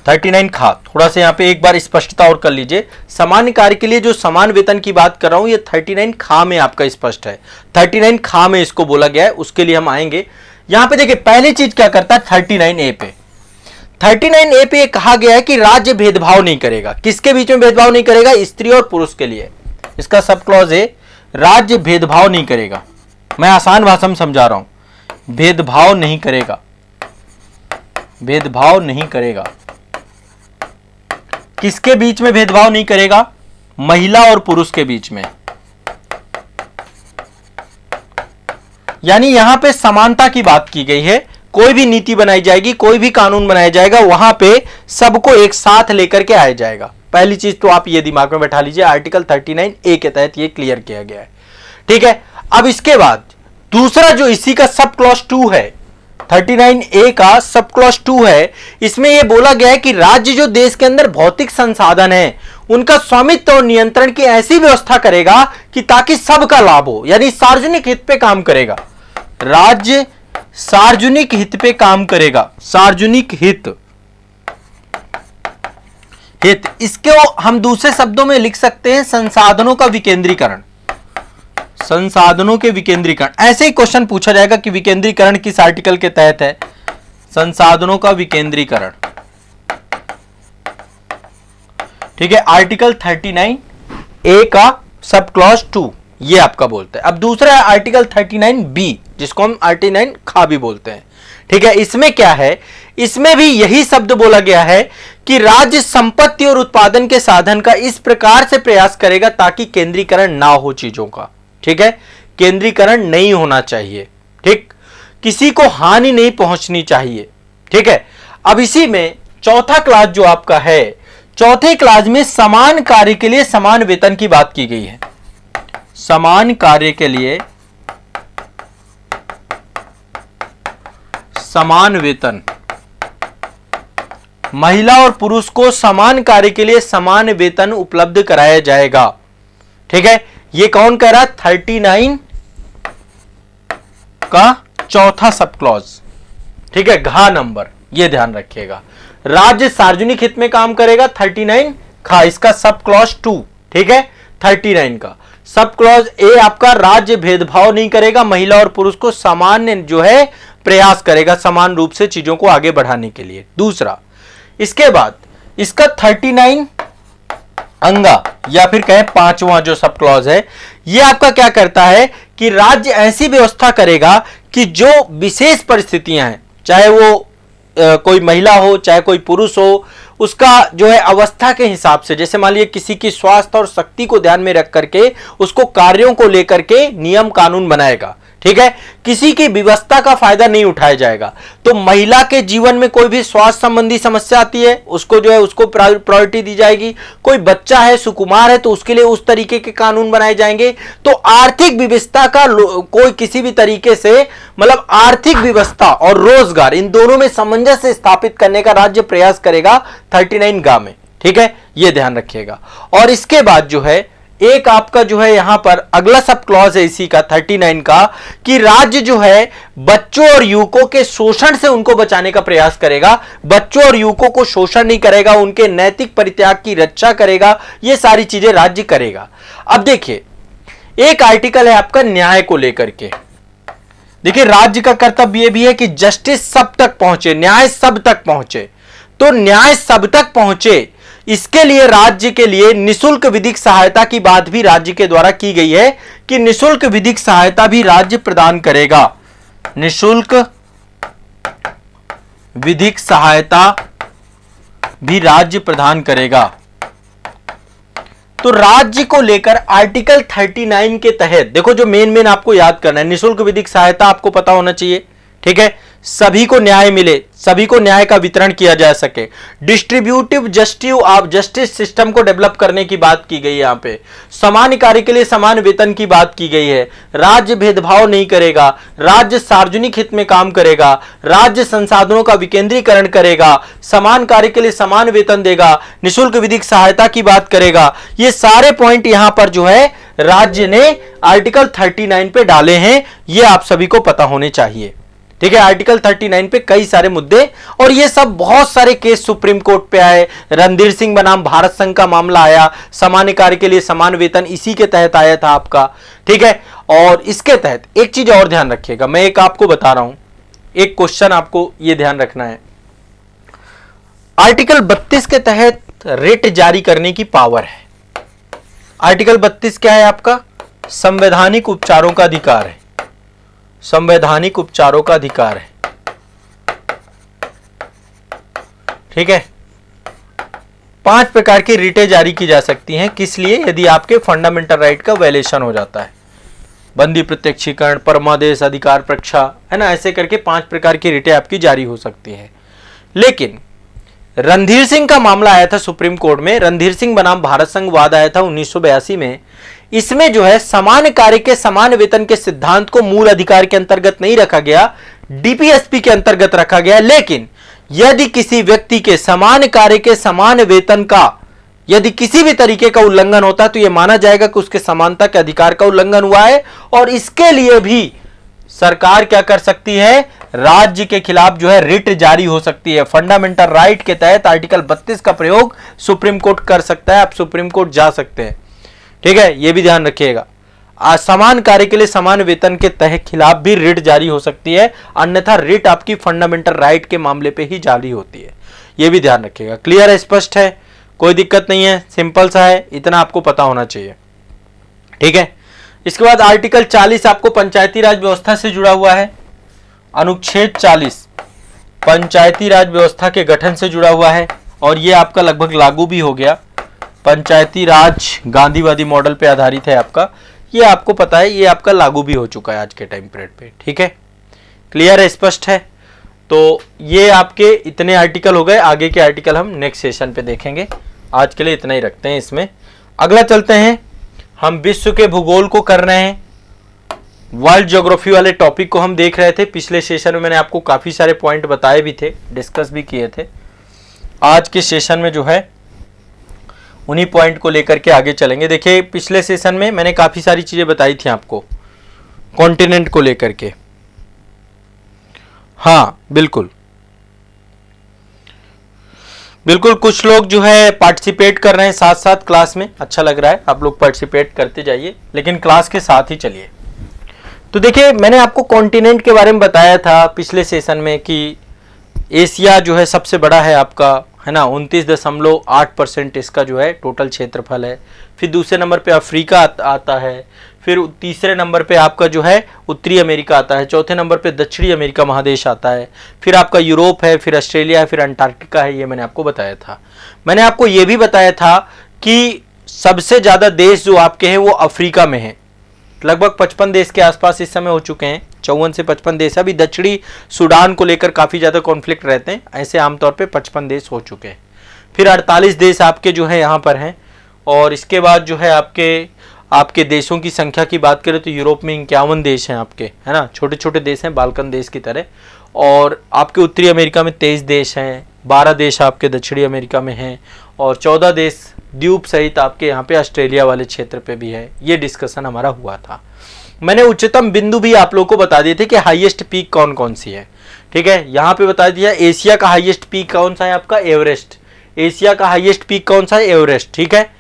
39 खा, थोड़ा सा यहां पे एक बार स्पष्टता और कर लीजिए। सामान्य कार्य के लिए जो समान वेतन की बात कर रहा हूं, ये 39 खा में आपका स्पष्ट है। 39 खा में इसको बोला गया है, उसके लिए हम आएंगे। यहां पे देखिए पहली चीज क्या करता है 39A पे, 39A पे कहा गया है कि राज्य भेदभाव नहीं करेगा। किसके बीच में भेदभाव नहीं करेगा, स्त्री और पुरुष के लिए। इसका सब क्लॉज है, राज्य भेदभाव नहीं करेगा। मैं आसान भाषा में समझा रहा हूं, भेदभाव नहीं करेगा, भेदभाव नहीं करेगा। किसके बीच में भेदभाव नहीं करेगा, महिला और पुरुष के बीच में। यानी यहां पे समानता की बात की गई है। कोई भी नीति बनाई जाएगी, कोई भी कानून बनाया जाएगा, वहां पे सबको एक साथ लेकर के आया जाएगा। पहली चीज तो आप ये दिमाग में बैठा लीजिए, आर्टिकल 39A के तहत ये क्लियर किया गया है। ठीक है, अब इसके बाद दूसरा जो इसी का सब क्लॉज 2 है, 39A का सब क्लॉज 2 है, इसमें यह बोला गया है कि राज्य जो देश के अंदर भौतिक संसाधन है उनका स्वामित्व और नियंत्रण की ऐसी व्यवस्था करेगा कि ताकि सबका लाभ हो, यानी सार्वजनिक हित पे काम करेगा। राज्य सार्वजनिक हित पे काम करेगा, सार्वजनिक हित, इसको हम दूसरे शब्दों में लिख सकते हैं संसाधनों का विकेंद्रीकरण, संसाधनों के विकेंद्रीकरण। ऐसे ही क्वेश्चन पूछा जाएगा कि विकेंद्रीकरण किस आर्टिकल के तहत है, संसाधनों का विकेंद्रीकरण। ठीक है, आर्टिकल 39A का सब क्लॉज 2 ये आपका बोलता है। अब दूसरा है आर्टिकल 39B। जिसको हम आर्टिकल 39 खा भी बोलते हैं। ठीक है, इसमें क्या है, इसमें भी यही शब्द बोला गया है कि राज्य संपत्ति और उत्पादन के साधन का इस प्रकार से प्रयास करेगा ताकि केंद्रीकरण ना हो चीजों का। ठीक है, केंद्रीकरण नहीं होना चाहिए। ठीक, किसी को हानि नहीं पहुंचनी चाहिए। ठीक है, अब इसी में चौथा क्लास जो आपका है, चौथे क्लास में समान कार्य के लिए समान वेतन की बात की गई है। समान कार्य के लिए समान वेतन, महिला और पुरुष को समान कार्य के लिए समान वेतन उपलब्ध कराया जाएगा। ठीक है, ये कौन कह रहा है, 39 का चौथा सब क्लॉज। ठीक है, घ नंबर, ये ध्यान रखिएगा। राज्य सार्वजनिक हित में काम करेगा, 39 खा, इसका सब क्लॉज 2। ठीक है, 39 का सब क्लॉज ए आपका राज्य भेदभाव नहीं करेगा, महिला और पुरुष को सामान्य जो है प्रयास करेगा समान रूप से चीजों को आगे बढ़ाने के लिए। दूसरा, इसके बाद इसका 39 अंगा या फिर कहें पांचवा जो सब क्लॉज है, ये आपका क्या करता है कि राज्य ऐसी व्यवस्था करेगा कि जो विशेष परिस्थितियां हैं, चाहे वो कोई महिला हो चाहे कोई पुरुष हो, उसका जो है अवस्था के हिसाब से, जैसे मान लीजिए किसी की स्वास्थ्य और शक्ति को ध्यान में रख करके उसको कार्यों को लेकर के नियम कानून बनाएगा। ठीक है, किसी की व्यवस्था का फायदा नहीं उठाया जाएगा। तो महिला के जीवन में कोई भी स्वास्थ्य संबंधी समस्या आती है, उसको जो है उसको प्रायोरिटी दी जाएगी। कोई बच्चा है, सुकुमार है, तो उसके लिए उस तरीके के कानून बनाए जाएंगे। तो आर्थिक व्यवस्था का कोई किसी भी तरीके से, मतलब आर्थिक व्यवस्था और रोजगार, इन दोनों में सामंजस्य स्थापित करने का राज्य प्रयास करेगा 39 गा में। ठीक है, यह ध्यान रखिएगा। और इसके बाद जो है एक आपका जो है यहां पर अगला सब क्लॉज है इसी का 39 का, कि राज्य जो है बच्चों और युवकों के शोषण से उनको बचाने का प्रयास करेगा। बच्चों और युवकों को शोषण नहीं करेगा, उनके नैतिक परित्याग की रक्षा करेगा, ये सारी चीजें राज्य करेगा। अब देखिए, एक आर्टिकल है आपका न्याय को लेकर के। देखिए, राज्य का कर्तव्य भी है कि जस्टिस सब तक पहुंचे, न्याय सब तक पहुंचे। तो न्याय सब तक पहुंचे, इसके लिए राज्य के लिए निशुल्क विधिक सहायता की बात भी राज्य के द्वारा की गई है कि निशुल्क विधिक सहायता भी राज्य प्रदान करेगा। निशुल्क विधिक सहायता भी राज्य प्रदान करेगा। तो राज्य को लेकर आर्टिकल 39 के तहत देखो, जो मेन आपको याद करना है, निशुल्क विधिक सहायता आपको पता होना चाहिए। ठीक है, सभी को न्याय मिले, सभी को न्याय का वितरण किया जा सके। डिस्ट्रीब्यूटिव जस्टिस सिस्टम को डेवलप करने की बात की गई है। यहां पे समान कार्य के लिए समान वेतन की बात की गई है। राज्य भेदभाव नहीं करेगा, राज्य सार्वजनिक हित में काम करेगा, राज्य संसाधनों का विकेंद्रीकरण करेगा, समान कार्य के लिए समान वेतन देगा, निशुल्क विधिक सहायता की बात करेगा। ये सारे पॉइंट यहां पर जो है राज्य ने आर्टिकल 39 पे डाले हैं, ये आप सभी को पता होने चाहिए। ठीक है, आर्टिकल 39 पे कई सारे मुद्दे, और ये सब बहुत सारे केस सुप्रीम कोर्ट पे आए। रणधीर सिंह बनाम भारत संघ का मामला आया, सामान्य कार्य के लिए समान वेतन इसी के तहत आया था आपका। ठीक है, और इसके तहत एक चीज और ध्यान रखिएगा, मैं एक आपको बता रहा हूं, एक क्वेश्चन आपको ये ध्यान रखना है। आर्टिकल 32 के तहत रिट जारी करने की पावर है। आर्टिकल 32 क्या है आपका, संवैधानिक उपचारों का अधिकार है। संवैधानिक उपचारों का अधिकार है। ठीक है, 5 प्रकार की रिटें जारी की जा सकती हैं, किस लिए, यदि आपके फंडामेंटल राइट का वायलेशन हो जाता है। बंदी प्रत्यक्षीकरण, परमादेश, अधिकार परीक्षा, है ना, ऐसे करके 5 प्रकार की रिटें आपकी जारी हो सकती है। लेकिन रणधीर सिंह का मामला आया था सुप्रीम कोर्ट में, रणधीर सिंह बनाम भारत संघ वाद आया था 1982 में। इसमें जो है समान कार्य के समान वेतन के सिद्धांत को मूल अधिकार के अंतर्गत नहीं रखा गया, डीपीएसपी के अंतर्गत रखा गया। लेकिन यदि किसी व्यक्ति के समान कार्य के समान वेतन का यदि किसी भी तरीके का उल्लंघन होता है तो यह माना जाएगा कि उसके समानता के अधिकार का उल्लंघन हुआ है, और इसके लिए भी सरकार क्या कर सकती है, राज्य के खिलाफ जो है रिट जारी हो सकती है। फंडामेंटल राइट के तहत आर्टिकल 32 का प्रयोग सुप्रीम कोर्ट कर सकता है, आप सुप्रीम कोर्ट जा सकते हैं। ठीक है, यह भी ध्यान रखिएगा। समान कार्य के लिए समान वेतन के तहत खिलाफ भी रिट जारी हो सकती है, अन्यथा रिट आपकी फंडामेंटल राइट के मामले पे ही जारी होती है। यह भी ध्यान रखिएगा। क्लियर है, स्पष्ट है, कोई दिक्कत नहीं है, सिंपल सा है, इतना आपको पता होना चाहिए। ठीक है, इसके बाद आर्टिकल 40 आपको पंचायती राज व्यवस्था से जुड़ा हुआ है। अनुच्छेद 40 पंचायती राज व्यवस्था के गठन से जुड़ा हुआ है और ये आपका लगभग लागू भी हो गया। पंचायती राज गांधीवादी मॉडल पे आधारित है आपका, ये आपको पता है, ये आपका लागू भी हो चुका है आज के टाइम पीरियड पे। ठीक है, क्लियर है, स्पष्ट है। तो ये आपके इतने आर्टिकल हो गए, आगे के आर्टिकल हम नेक्स्ट सेशन पे देखेंगे। आज के लिए इतना ही रखते हैं इसमें। अगला चलते हैं, हम विश्व के भूगोल को कर रहे हैं। वर्ल्ड ज्योग्राफी वाले टॉपिक को हम देख रहे थे। पिछले सेशन में मैंने आपको काफी सारे पॉइंट बताए भी थे, डिस्कस भी किए थे। आज के सेशन में जो है उन्हीं पॉइंट को लेकर के आगे चलेंगे। देखिए, पिछले सेशन में मैंने काफी सारी चीजें बताई थी आपको कॉन्टिनेंट को लेकर के। हाँ बिल्कुल बिल्कुल, कुछ लोग जो है पार्टिसिपेट कर रहे हैं साथ साथ क्लास में, अच्छा लग रहा है। आप लोग पार्टिसिपेट करते जाइए, लेकिन क्लास के साथ ही चलिए। तो देखिए, मैंने आपको कॉन्टिनेंट के बारे में बताया था पिछले सेशन में कि एशिया जो है सबसे बड़ा है आपका, है ना, 29.8% इसका जो है टोटल क्षेत्रफल है। फिर दूसरे नंबर पे अफ्रीका आता है, फिर तीसरे नंबर पे आपका जो है उत्तरी अमेरिका आता है, चौथे नंबर पे दक्षिणी अमेरिका महादेश आता है, फिर आपका यूरोप है, फिर ऑस्ट्रेलिया है, फिर अंटार्कटिका है। ये मैंने आपको बताया था। मैंने आपको ये भी बताया था कि सबसे ज्यादा देश जो आपके हैं वो अफ्रीका में है। लगभग 55 देश के आसपास इस समय हो चुके हैं, 54 से 55 देश। अभी दक्षिणी सूडान को लेकर काफी ज्यादा कॉन्फ्लिक्ट रहते हैं, ऐसे आमतौर पे 55 देश हो चुके हैं। फिर 48 देश आपके जो है यहाँ पर हैं। और इसके बाद जो है आपके देशों की संख्या की बात करें तो यूरोप में 51 देश हैं आपके, है ना, छोटे छोटे देश हैं बाल्कन देश की तरह। और आपके उत्तरी अमेरिका में 23 देश हैं, 12 देश आपके दक्षिणी अमेरिका में हैं और 14 देश द्वीप सहित आपके यहाँ पे ऑस्ट्रेलिया वाले क्षेत्र पे भी है। ये डिस्कशन हमारा हुआ था। मैंने उच्चतम बिंदु भी आप लोगों को बता दिए थे कि हाईएस्ट पीक कौन कौन सी है। ठीक है, यहाँ पे बता दिया एशिया का हाईएस्ट पीक कौन सा है आपका, एवरेस्ट। एशिया का हाईएस्ट पीक कौन सा है, एवरेस्ट। ठीक है,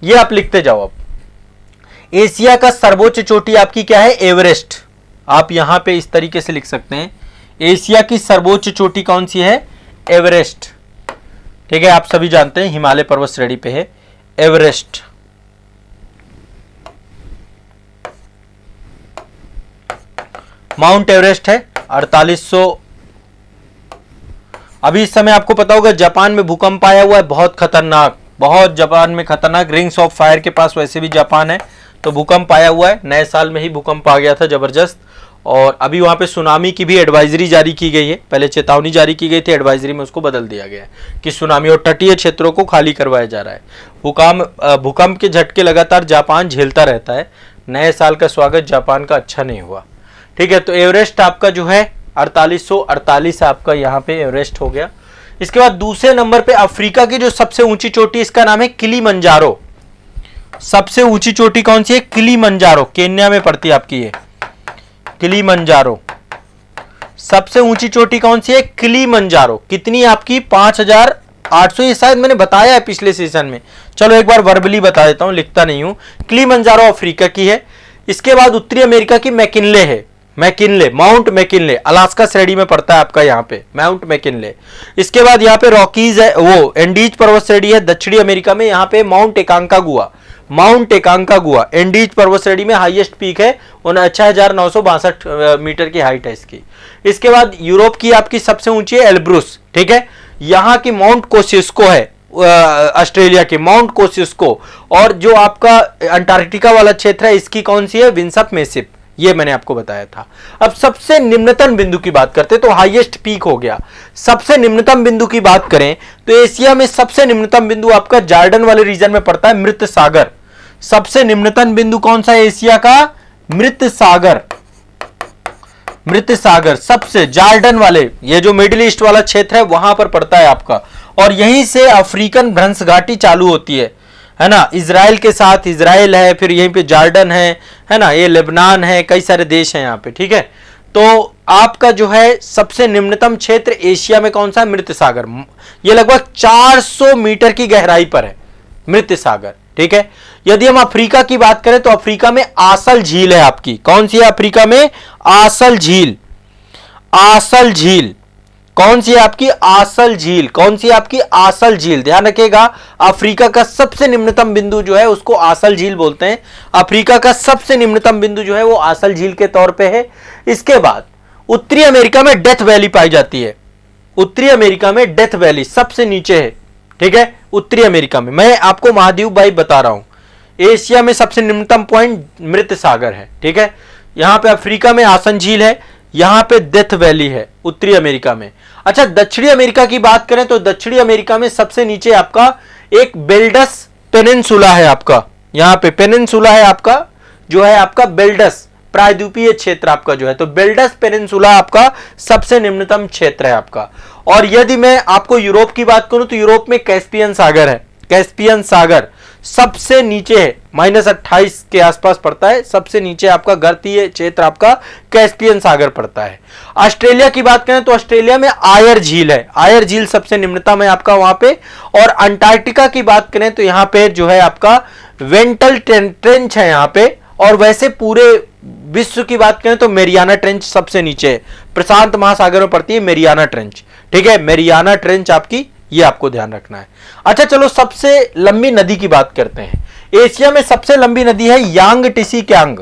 ये आप लिखते जाओ। अब एशिया का सर्वोच्च चोटी आपकी क्या है, एवरेस्ट। आप यहां पे इस तरीके से लिख सकते हैं, एशिया की सर्वोच्च चोटी कौन सी है, एवरेस्ट। ठीक है, आप सभी जानते हैं हिमालय पर्वत श्रेणी पे है एवरेस्ट। माउंट एवरेस्ट है 4800। अभी इस समय आपको पता होगा जापान में भूकंप आया हुआ है, बहुत खतरनाक, बहुत जापान में खतरनाक। रिंग्स ऑफ फायर के पास वैसे भी जापान है, तो भूकंप आया हुआ है। नए साल में ही भूकंप आ गया था जबरदस्त। और अभी वहां पे सुनामी की भी एडवाइजरी जारी की गई है। पहले चेतावनी जारी की गई थी, एडवाइजरी में उसको बदल दिया गया है कि सुनामी, और तटीय क्षेत्रों को खाली करवाया जा रहा है। भूकंप के झटके लगातार जापान झेलता रहता है। नए साल का स्वागत जापान का अच्छा नहीं हुआ। ठीक है, तो एवरेस्ट आपका जो है 4848 आपका यहाँ पे एवरेस्ट हो गया। इसके बाद दूसरे नंबर पे अफ्रीका की जो सबसे ऊंची चोटी, इसका नाम है किलीमंजारो। सबसे ऊंची चोटी कौन सी है, किलीमंजारो, केन्या में पड़ती है आपकी ये किलीमंजारो। सबसे ऊंची चोटी कौन सी है, किलीमंजारो। कितनी आपकी, 5800। ये शायद मैंने बताया है पिछले सेशन में, चलो एक बार वर्बली बता देता हूं, लिखता नहीं हूं। किलीमंजारो अफ्रीका की है। इसके बाद उत्तरी अमेरिका की मैकिनले है, मैकिनले, माउंट मैकिनले, अलास्का श्रेणी में पड़ता है आपका यहाँ पे माउंट मैकिनले। इसके बाद यहाँ पे रॉकीज है, वो एंडीज पर्वत श्रेणी है दक्षिणी अमेरिका में। यहाँ पे माउंट एकांकागुआ, माउंट एकांकागुआ एंडीज पर्वत श्रेणी में हाईएस्ट पीक है, 49,962 मीटर की हाइट है इसकी। इसके बाद यूरोप की आपकी सबसे ऊंची है एल्ब्रुस। ठीक है, यहाँ की माउंट कोसिस्को है, ऑस्ट्रेलिया के माउंट कोसिस्को। और जो आपका अंटार्कटिका वाला क्षेत्र है, इसकी कौन सी है, विंसप मेसिप। ये मैंने आपको बताया था। अब सबसे निम्नतम बिंदु की बात करते, तो हाईएस्ट पीक हो गया। सबसे निम्नतम बिंदु की बात करें तो एशिया में सबसे निम्नतम बिंदु आपका जॉर्डन वाले रीजन में पड़ता है, मृत सागर। सबसे निम्नतम बिंदु कौन सा है एशिया का, मृत सागर। मृत सागर सबसे जॉर्डन वाले, ये जो मिडिल ईस्ट वाला क्षेत्र है वहां पर पड़ता है आपका। और यहीं से अफ्रीकन भ्रंश घाटी चालू होती है ना, इजराइल के साथ, इजराइल है, फिर यहीं पे जॉर्डन है ना, ये लेबनान है, कई सारे देश हैं यहाँ पे। ठीक है, तो आपका जो है सबसे निम्नतम क्षेत्र एशिया में कौन सा है, मृत सागर। ये लगभग 400 मीटर की गहराई पर है मृत सागर। ठीक है, यदि हम अफ्रीका की बात करें तो अफ्रीका में आसल झील है आपकी। कौन सी है अफ्रीका में, आसल झील। आसल झील कौन सी है आपकी आसल झील, कौन सी आपकी आसल झील, ध्यान रखिएगा। अफ्रीका का सबसे निम्नतम बिंदु जो है उसको आसल झील बोलते हैं। अफ्रीका का सबसे निम्नतम बिंदु जो है वो आसल झील के तौर पे है। इसके बाद उत्तरी अमेरिका में डेथ वैली पाई जाती है। उत्तरी अमेरिका में डेथ वैली सबसे नीचे है, ठीक है, उत्तरी अमेरिका में। मैं आपको महाद्वीप भाई बता रहा हूं। एशिया में सबसे निम्नतम पॉइंट मृत सागर है, ठीक है। यहां पे अफ्रीका में आसन झील है, यहां पे डेथ वैली है उत्तरी अमेरिका में। अच्छा, दक्षिणी अमेरिका की बात करें तो दक्षिणी अमेरिका में सबसे नीचे आपका एक बेल्डस पेनिनसुला है। आपका यहां पे पेनिनसुला है, आपका जो है आपका बेल्डस प्रायद्वीपीय क्षेत्र आपका जो है, तो बेल्डस पेनिनसुला आपका सबसे निम्नतम क्षेत्र है आपका। और यदि मैं आपको यूरोप की बात करूं तो यूरोप में कैस्पियन सागर है। कैस्पियन सागर सबसे नीचे है, -28 के आसपास पड़ता है। सबसे नीचे आपका गर्तीय क्षेत्र आपका कैस्पियन सागर पड़ता है। ऑस्ट्रेलिया की बात करें तो ऑस्ट्रेलिया में आयर झील है। आयर झील सबसे निम्नतम है आपका वहां पे। और अंटार्कटिका की बात करें तो यहां पे जो है आपका वेंटल ट्रेंच है यहां पे। और वैसे पूरे विश्व की बात करें तो मेरियाना ट्रेंच सबसे नीचे है। प्रशांत महासागर में पड़ती है मेरियाना ट्रेंच, ठीक है। मेरियाना ट्रेंच आपकी, ये आपको ध्यान रखना है। अच्छा चलो, सबसे लंबी नदी की बात करते हैं। एशिया में सबसे लंबी नदी है यांग टिसी क्यांग,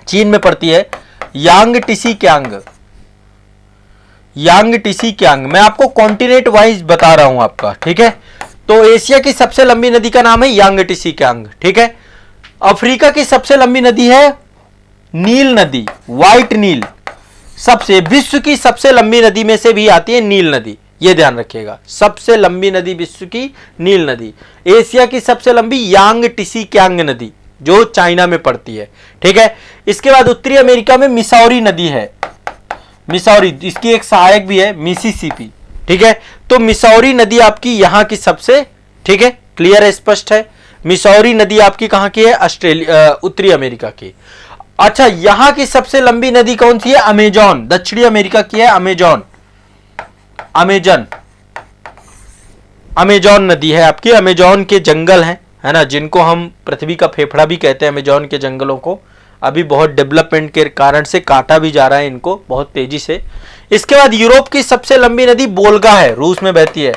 चीन में पड़ती है यांग टिसी क्यांग। यांग टिसी क्यांग मैं आपको कॉन्टिनेंट वाइज बता रहा हूं आपका, ठीक है। तो एशिया की सबसे लंबी नदी का नाम है यांग टिसी क्यांग, ठीक है। अफ्रीका की सबसे लंबी नदी है नील नदी, व्हाइट नील। सबसे विश्व की सबसे लंबी नदी में से भी आती है नील नदी, ये ध्यान रखिएगा। सबसे लंबी नदी विश्व की नील नदी। एशिया की सबसे लंबी यांग टिसी क्यांग नदी जो चाइना में पड़ती है, ठीक है। इसके बाद उत्तरी अमेरिका में मिसौरी नदी है। मिसौरी, इसकी एक सहायक भी है मिसिसिपी, ठीक है। तो मिसौरी नदी आपकी यहां की सबसे, ठीक है, क्लियर है, स्पष्ट है। मिसौरी नदी आपकी कहां की है? उत्तरी अमेरिका की। अच्छा, यहां की सबसे लंबी नदी कौन सी है? अमेजॉन, दक्षिणी अमेरिका की है अमेजॉन। अमेजॉन नदी है आपकी। अमेजॉन के जंगल हैं, है ना, जिनको हम पृथ्वी का फेफड़ा भी कहते हैं। अमेजॉन के जंगलों को अभी बहुत डेवलपमेंट के कारण से काटा भी जा रहा है इनको बहुत तेजी से। इसके बाद यूरोप की सबसे लंबी नदी बोल्गा है, रूस में बहती है।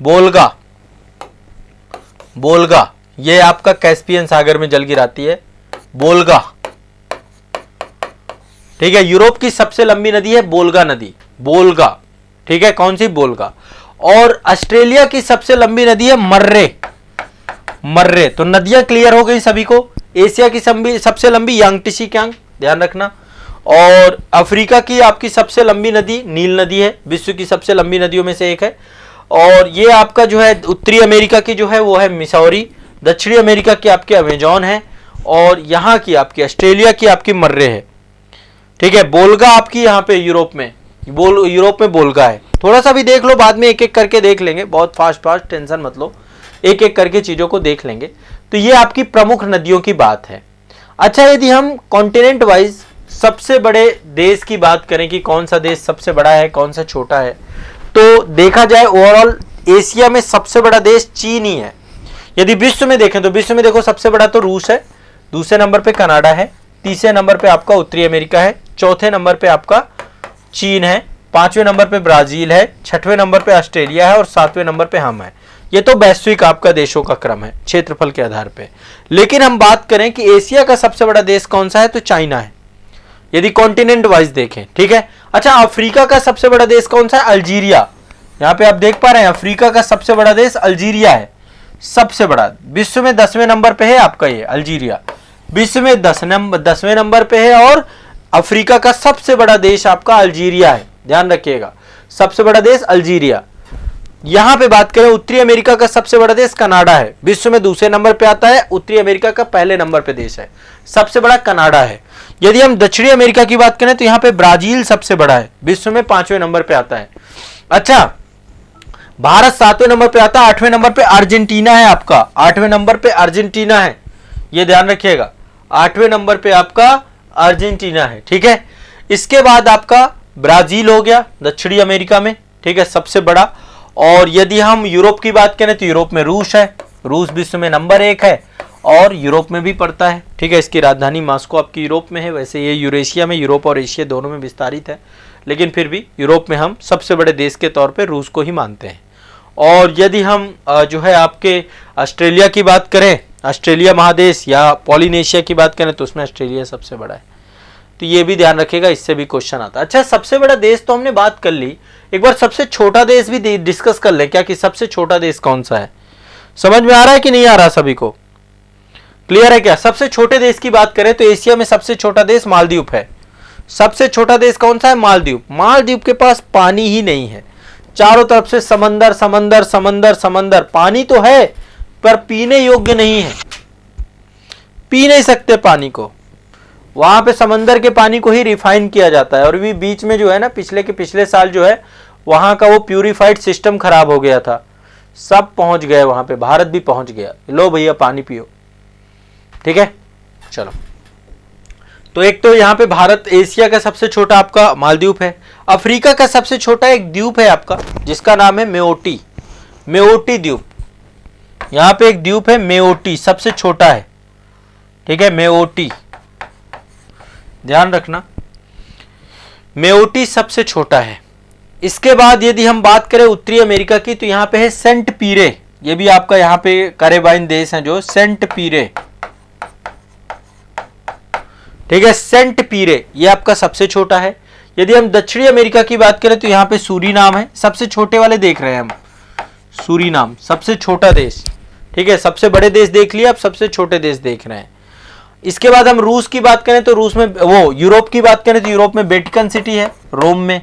बोल्गा, बोल्गा ये आपका कैस्पियन सागर में जल गिराती है, बोल्गा, ठीक है। यूरोप की सबसे लंबी नदी है बोल्गा नदी, बोल्गा, ठीक है। कौन सी? बोल्गा। और ऑस्ट्रेलिया की सबसे लंबी नदी है मर्रे, मर्रे। तो नदियां क्लियर हो गई सभी को। एशिया की सबसे लंबी यांग टिसी क्यांग, ध्यान रखना। और अफ्रीका की आपकी सबसे लंबी नदी नील नदी है, विश्व की सबसे लंबी नदियों में से एक है। और ये आपका जो है उत्तरी अमेरिका की जो है वो है मिसौरी, दक्षिणी अमेरिका की आपकी अमेजॉन है, और यहाँ की आपकी ऑस्ट्रेलिया की आपकी मर्रे है, ठीक है। बोल्गा आपकी यहाँ पे यूरोप में, यूरोप में बोल्गा है। थोड़ा सा भी देख लो, बाद में एक एक करके देख लेंगे, बहुत फास्ट टेंशन मत लो, एक एक करके चीजों को देख लेंगे। तो ये आपकी प्रमुख नदियों की बात है। अच्छा, यदि हम कॉन्टिनेंट वाइज सबसे बड़े देश की बात करें कि कौन सा देश सबसे बड़ा है कौन सा छोटा है, तो देखा जाए ओवरऑल एशिया में सबसे बड़ा देश चीन ही है। यदि विश्व में देखें तो विश्व में देखो सबसे बड़ा तो रूस है, दूसरे नंबर पे कनाडा है, तीसरे नंबर पे आपका उत्तरी अमेरिका है, चौथे नंबर पे आपका चीन है, पांचवें नंबर पे ब्राजील है, छठवें नंबर पे ऑस्ट्रेलिया है और सातवें नंबर पे हम है। ये तो वैश्विक आपका देशों का क्रम है क्षेत्रफल के आधार पे। लेकिन हम बात करें कि एशिया का सबसे बड़ा देश कौन सा है, तो चाइना है, यदि कॉन्टिनेंट वाइज देखें, ठीक है। अच्छा, अफ्रीका का सबसे बड़ा देश कौन सा है? अल्जीरिया। यहाँ पे आप देख पा रहे हैं अफ्रीका का सबसे बड़ा देश अल्जीरिया है, सबसे बड़ा। विश्व में 10वें नंबर पे है आपका ये अल्जीरिया, विश्व में 10वें नंबर पे है। और अफ्रीका का सबसे बड़ा देश आपका अल्जीरिया है, ध्यान रखिएगा, सबसे बड़ा देश अल्जीरिया। यहां पे बात करें उत्तरी अमेरिका का सबसे बड़ा देश कनाडा है, विश्व में दूसरे नंबर पे आता है। उत्तरी अमेरिका का पहले नंबर पे देश है, सबसे बड़ा कनाडा है। यदि हम दक्षिणी अमेरिका की बात करें तो यहां पे ब्राजील सबसे बड़ा है, विश्व में 5वें नंबर पे आता है। अच्छा, भारत 7वें नंबर पे आता है, 8वें नंबर पे अर्जेंटीना है आपका, 8वें नंबर पे अर्जेंटीना है, ये ध्यान रखिएगा, 8वें नंबर पे आपका अर्जेंटीना है, ठीक है। इसके बाद आपका ब्राजील हो गया दक्षिणी अमेरिका में, ठीक है, सबसे बड़ा। और यदि हम यूरोप की बात करें तो यूरोप में रूस है, रूस विश्व में नंबर 1 है और यूरोप में भी पड़ता है, ठीक है। इसकी राजधानी मॉस्को आपकी यूरोप में है, वैसे ये यूरेशिया में, यूरोप और एशिया दोनों में विस्तारित है। लेकिन फिर भी यूरोप में हम सबसे बड़े देश के तौर पे रूस को ही मानते हैं। और यदि हम जो है आपके ऑस्ट्रेलिया की बात करें, ऑस्ट्रेलिया महादेश या पॉलिनेशिया की बात करें, तो उसमें ऑस्ट्रेलिया सबसे बड़ा है। तो ये भी ध्यान रखिएगा, इससे भी क्वेश्चन आता है। अच्छा, सबसे बड़ा देश तो हमने बात कर ली, एक बार सबसे छोटा देश भी डिस्कस कर ले क्या कि सबसे छोटा देश कौन सा है। समझ में आ रहा है कि नहीं आ रहा, सभी को क्लियर है क्या? सबसे छोटे देश की बात करें तो एशिया में सबसे छोटा देश मालदीव है। सबसे छोटा देश कौन सा है? मालदीव। मालदीव के पास पानी ही नहीं है, चारों तरफ से समंदर समंदर समंदर समंदर। पानी तो है पर पीने योग्य नहीं है, पी नहीं सकते पानी को। वहां पे समंदर के पानी को ही रिफाइन किया जाता है। और भी बीच में जो है ना, पिछले साल जो है वहां का वो प्यूरिफाइड सिस्टम खराब हो गया था, सब पहुंच गए वहां पे, भारत भी पहुंच गया। लो भैया पानी पियो, ठीक है। चलो, तो एक तो यहां पे भारत, एशिया का सबसे छोटा आपका मालदीव है। अफ्रीका का सबसे छोटा एक द्वीप है आपका, जिसका नाम है मेओटी, मेओटी द्वीप। यहां पे एक द्वीप है मेओटी, सबसे छोटा है, ठीक है, मेओटी, ध्यान रखना, मेओटी सबसे छोटा है। इसके बाद यदि हम बात करें उत्तरी अमेरिका की, तो यहां पे है सेंट पीरे, ये भी आपका यहां पे कैरेबियन देश है जो सेंट पीरे, ठीक है, सेंट पीरे, ये आपका सबसे छोटा है। यदि हम दक्षिणी अमेरिका की बात करें तो यहां पे सूरीनाम है, सबसे छोटे वाले देख रहे हैं हम, सूरीनाम सबसे छोटा देश, ठीक है। सबसे बड़े देश देख लिया, अब सबसे छोटे देश देख रहे हैं। इसके बाद हम रूस की बात करें तो रूस में, वो यूरोप की बात करें तो यूरोप में वेटिकन सिटी है, रोम में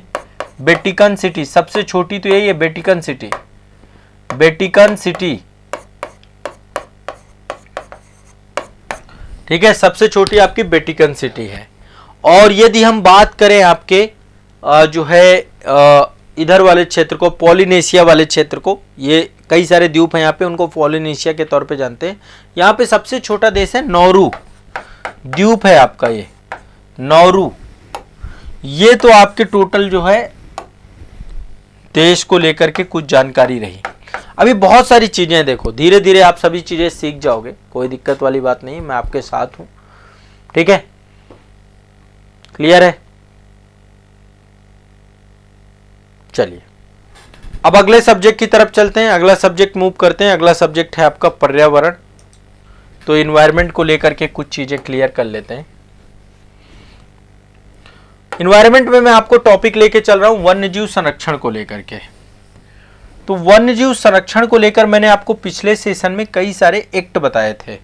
वेटिकन सिटी सबसे छोटी, तो यही है वेटिकन सिटी, वेटिकन सिटी, ठीक है, सबसे छोटी आपकी वेटिकन सिटी है। और यदि हम बात करें आपके जो है इधर वाले क्षेत्र को, पॉलिनेशिया वाले क्षेत्र को, ये कई सारे द्वीप हैं यहाँ पे, उनको पॉलिनेशिया के तौर पे जानते हैं। यहाँ पे सबसे छोटा देश है नौरू द्वीप है आपका, ये नौरू। ये तो आपके टोटल जो है देश को लेकर के कुछ जानकारी रही। अभी बहुत सारी चीजें देखो, धीरे धीरे आप सभी चीजें सीख जाओगे, कोई दिक्कत वाली बात नहीं, मैं आपके साथ हूं, ठीक है, क्लियर है। चलिए अब अगले सब्जेक्ट की तरफ चलते हैं, अगला सब्जेक्ट मूव करते हैं। अगला सब्जेक्ट है आपका पर्यावरण। तो इन्वायरमेंट को लेकर के कुछ चीजें क्लियर कर लेते हैं। इन्वायरमेंट में मैं आपको टॉपिक लेके चल रहा हूं वन्यजीव संरक्षण को लेकर के। तो वन्यजीव संरक्षण को लेकर मैंने आपको पिछले सेशन में कई सारे एक्ट बताए थे